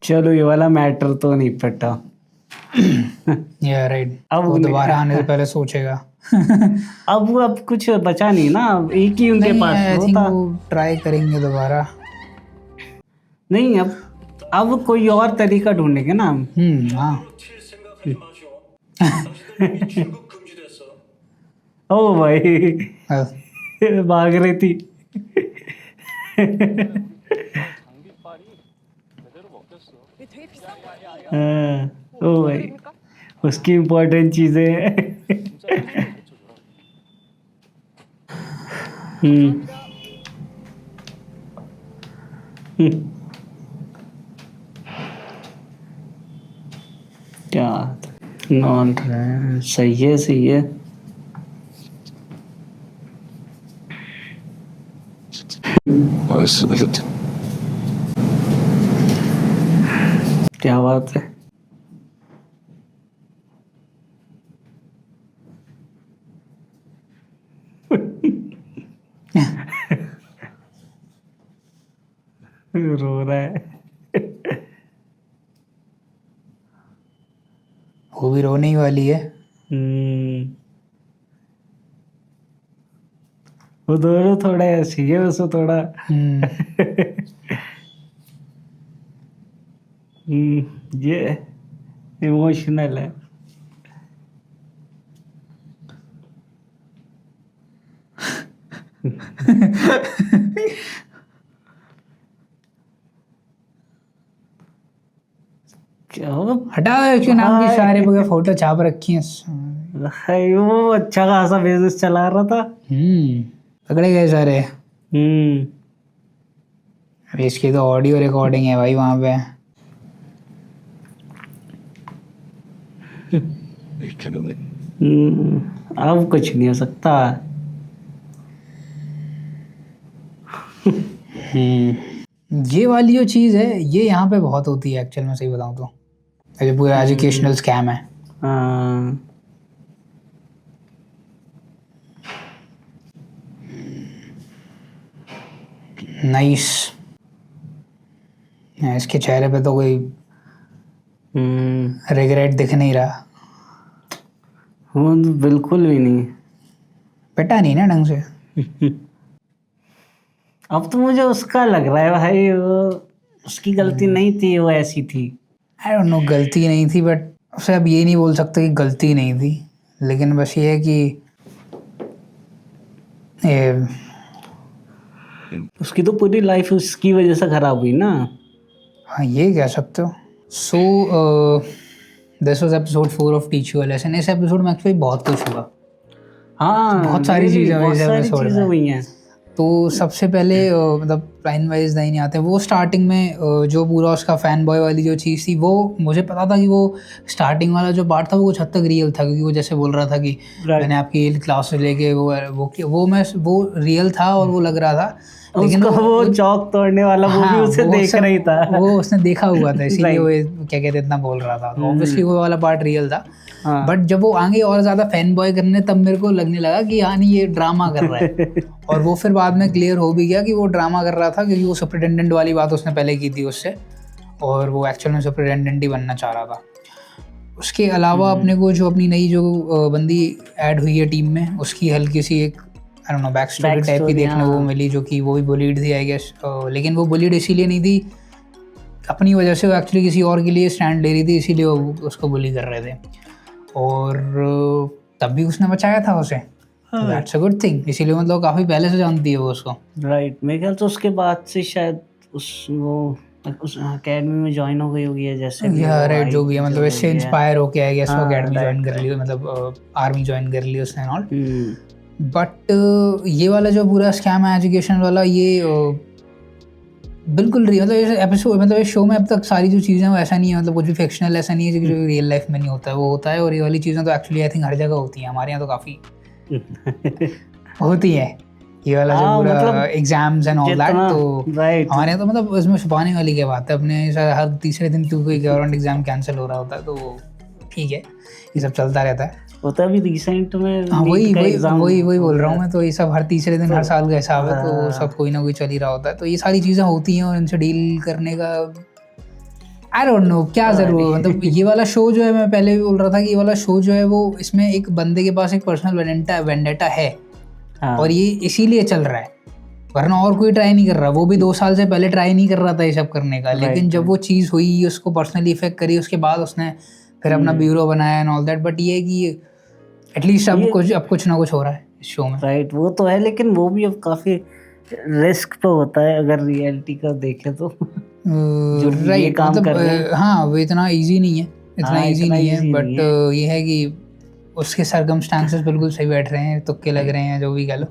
चलो ये वाला मैटर तो नहीं पटा। या राइट, अब वो उन्हें- दोबारा आने से पहले सोचेगा। अब कुछ बचा नहीं ना, एक ही उनके नहीं, पास आई वो थिंक था। वो ट्राई करेंगे दोबारा। नहीं, अब कोई और तरीका ढूंढेंगे ना हम। हाँ। 칠 생각하지 마시오. 당신들 출국 금지됐어. ओ भाई भाग रही थी। 장비빨이 제대로 먹혔어. 되게 비싼 거 아니야? हाँ, ओ भाई उसकी इम्पोर्टेंट चीजें। 진짜 가르쳐줘라. हम्म। क्या नॉन रहा, सही है सही है। Was it? क्या बात है। रो रहा है। वो भी रोने ही वाली है। वो दोनों थोड़ा ऐसी है, उसको थोड़ा ये इमोशनल है। क्या हटा उसके नाम की सारे बगैर फोटो छाप रखी है। भाई वो अच्छा खासा बिजनेस चला रहा था। पकड़े गए सारे। अभी इसकी तो ऑडियो रिकॉर्डिंग है भाई वहाँ पे। अब कुछ नहीं हो सकता। ये वाली जो चीज़ है ये यहाँ पे बहुत होती है एक्चुअल में, सही बताऊँ तो। ये पूरा एजुकेशनल स्कैम है। नाइस। इसके चेहरे पे तो कोई रिग्रेट दिख नहीं रहा। वो बिल्कुल भी नहीं। पिटा नहीं ना ढंग से। अब तो मुझे उसका लग रहा है भाई, वो उसकी गलती नहीं थी, वो ऐसी थी। आई डोंट नो, गलती नहीं थी, बट उसे अब ये नहीं बोल सकते कि गलती नहीं थी, लेकिन बस ये है कि उसकी तो पूरी लाइफ उसकी वजह से खराब हुई ना। हाँ, ये कह सकते हो। So this was episode 4 of teach you a lesson. इस एपिसोड में एक्चुअली बहुत कुछ हुआ। हाँ, बहुत सारी चीज़ें हुई इस एपिसोड में। हुई हैं। तो सबसे पहले मतलब लाइन वाइज नहीं आते, वो स्टार्टिंग में जो पूरा उसका फैन बॉय वाली जो चीज़ थी, वो मुझे पता था कि वो स्टार्टिंग वाला जो पार्ट था वो कुछ हद तक रियल था, क्योंकि वो जैसे बोल रहा था कि मैंने आपकी क्लास से लेके वो रियल था और वो लग रहा था। लेकिन वो चौक तोड़ने वाला वो भी उसे देख रही था। वो उसने देखा हुआ था, इसीलिए वो क्या कहते इतना बोल रहा था। ऑब्वियसली वो वाला पार्ट रियल था। बट जब वो आगे और ज़्यादा फैन बॉय करने, तब मेरे को लगने लगा कि हाँ नहीं, ये ड्रामा कर रहा है। और वो फिर बाद में क्लियर हो भी गया कि वो ड्रामा कर रहा था, क्योंकि वो सुपरिटेंडेंट वाली बात उसने पहले की थी उससे, और वो एक्चुअल में सुपरिटेंडेंट ही बनना चाह रहा था। उसके अलावा अपने को जो अपनी नई जो बंदी ऐड हुई है टीम में, उसकी हल्की सी एक आई don't no back story type की देखने को मिली, जो कि वो भी बुलीड थी आई गेस। लेकिन वो बुलीड इसीलिए नहीं थी अपनी वजह से वो एक्चुअली किसी और के लिए स्टैंड ले रही थी, इसीलिए वो उसको बुली कर रहे थे और तब भी उसने बचाया था उसे। दैट्स अ गुड थिंग, इसीलिए मतलब काफ़ी पहले से जानती है वो उसको। राइट, मेरे ख्याल से उसके बाद से शायद उस अकेडमी में ज्वाइन हो गई होगी है जैसे भी राइट, जो भी है मतलब इससे इंस्पायर होके आई गेस वो अकेडमी ज्वाइन कर ली, मतलब आर्मी ज्वाइन कर ली उसने ऑल। बट ये वाला जो पूरा स्कैम है एजुकेशन वाला, ये बिल्कुल मतलब इस एपिसोड मतलब इस शो में अब तक सारी जो चीज़ें वो ऐसा नहीं है, मतलब कुछ भी फिक्शनल ऐसा नहीं है जो रियल लाइफ में नहीं होता है वो होता है। और ये वाली चीज़ें तो एक्चुअली आई थिंक हर जगह होती हैं, हमारे यहाँ तो काफ़ी होती है ये वाला जो पूरा एग्जाम्स एंड ऑल दैट। तो हमारे यहाँ तो मतलब इसमें छुपाने वाली क्या बात है, अपने हर तीसरे दिन कोई गवर्नमेंट एग्जाम कैंसिल हो रहा होता है, तो ठीक है ये सब चलता रहता है। होता अभी रिसेंट में वही बोल रहा हूँ मैं, तो ये सब हर तीसरे दिन हर साल का हिसाब है, तो सब कोई ना कोई चल ही रहा होता है। तो ये सारी चीज़ें होती हैं और इनसे डील करने का आई डोंट नो क्या ज़रूर मतलब ये वाला शो जो है, मैं पहले भी बोल रहा था कि ये वाला शो जो है वो इसमें एक बंदे के पास एक पर्सनल वेंडेटा है और ये इसीलिए चल रहा है, वरना और कोई ट्राई नहीं कर रहा। वो भी 2 साल से पहले ट्राई नहीं कर रहा था ये सब करने का, लेकिन जब वो चीज़ हुई उसको पर्सनली इफेक्ट करी, उसके बाद उसने फिर अपना ब्यूरो बनाया एंड ऑल दैट। बट ये है कि एटलीस्ट अब कुछ ना कुछ हो रहा है इस शो में। राइट, वो तो है, लेकिन वो भी अब काफ़ी रिस्क पे होता है अगर रियलिटी का देखें तो। राइट, मतलब हाँ वो इतना इजी नहीं है, बट ये है कि उसके सर्कमस्टांसेस बिल्कुल सही बैठ रहे हैं, तुक्के लग रहे हैं जो भी कह लो।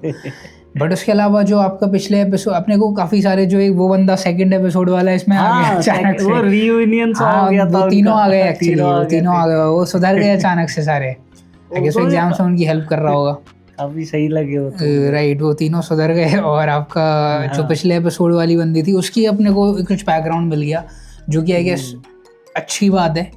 बट उसके अलावा जो आपका पिछले एपिसोड अपने को काफी सारे जो एक वो बंदा सेकंड एपिसोड वाला इसमें आ गया अचानक से, वो रियूनियन हो गया था, वो तीनों आ गए एक्चुअली, तीनों आ गए, वो सुधर गए अचानक से सारे। एग्जाम्स में उनकी हेल्प कर रहा होगा, काफी सही लगे वो। राइट, वो तीनों सुधर गए। और आपका जो पिछले एपिसोड वाली बंदी थी उसकी अपने को कुछ बैकग्राउंड मिल गया, जो कि आई गेस अच्छी बात है।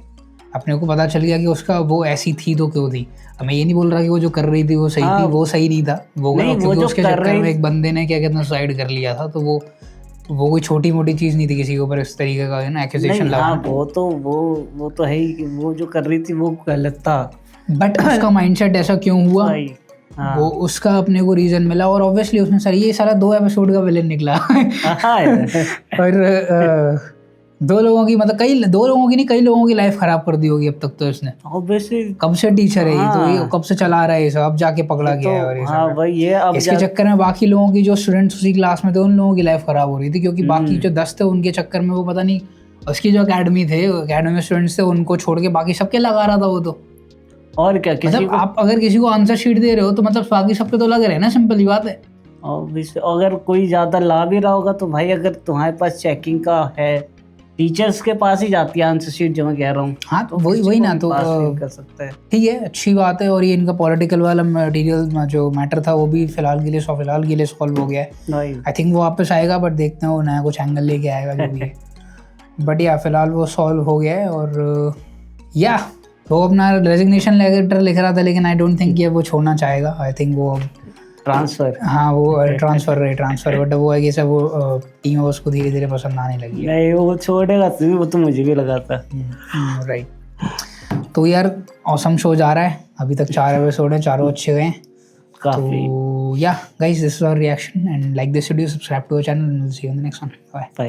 अपने को पता चल गया कि उसका वो ऐसी थी तो क्यों थी। मैं ये नहीं बोल रहा कि वो जो कर रही थी वो सही थी, वो सही नहीं था, वो क्योंकि उसके चक्कर में एक बंदे ने क्या कहते हैं सुसाइड कर लिया था, तो वो कोई छोटी मोटी चीज़ नहीं थी किसी के ऊपर इस तरीके का है ना एक्यूजेशन लगाना। वो तो है ही, वो जो कर रही थी वो गलत था, बट उसका माइंडसेट ऐसा क्यों हुआ वो उसका अपने को रीजन मिला। और ऑब्वियसली उसने सर ये सारा 2 एपिसोड का विलेन निकला और 2 लोगों की मतलब कई लोगों की लाइफ खराब कर दी होगी अब तक तो इसने। ऑब्वियसली कब से टीचर है ये, तो ये कब से चला रहा है ये सब, अब जाके पकड़ा गया है। और ये सब भाई अब इसके चक्कर में बाकी लोगों की जो स्टूडेंट्स उसी क्लास में थे उन लोगों की लाइफ खराब हो रही थी, क्योंकि बाकी जो 10 थे उनके चक्कर में वो पता नहीं उसकी जो अकेडमी में स्टूडेंट्स थे उनको छोड़ के बाकी सबके लगा रहा था वो। तो और क्या मतलब आप अगर किसी को आंसर शीट दे रहे हो तो मतलब बाकी सबके तो लग रहे हैं ना, सिंपल ही बात है। अगर कोई ज्यादा ला भी रहा होगा तो भाई अगर तुम्हारे पास चेकिंग का है, टीचर्स के पास ही जाती है आंसर शीट, जो मैं कह रहा हूँ। हाँ तो वही ना, तो कर सकता है, ठीक है, अच्छी बात है। और ये इनका पॉलिटिकल वाला मटेरियल जो मैटर था वो भी फिलहाल के लिए सॉल्व हो गया है। आई थिंक वो वापस आएगा, बट देखते हैं वो नया कुछ एंगल लेके आएगा जो भी है। बट या फिलहाल वो सॉल्व हो गया है। और या वो अपना रेजिग्नेशन लेटर लिख रहा था, लेकिन आई डोंट थिंक ये वो छोड़ना चाहेगा। आई थिंक वो ट्रांसफर, हाँ वो ट्रांसफर बट वो है कि सब वो टीम उसको धीरे धीरे पसंद आने लगी है। नहीं वो छोड़ेगा, वो तो मुझे भी लगा था। राइट, तो यार ऑसम शो जा रहा है, अभी तक 4 एपिसोड है, चारों अच्छे गए काफी। तो yeah guys, this is our reaction and like this video, subscribe to our channel and see you in the next one. Bye.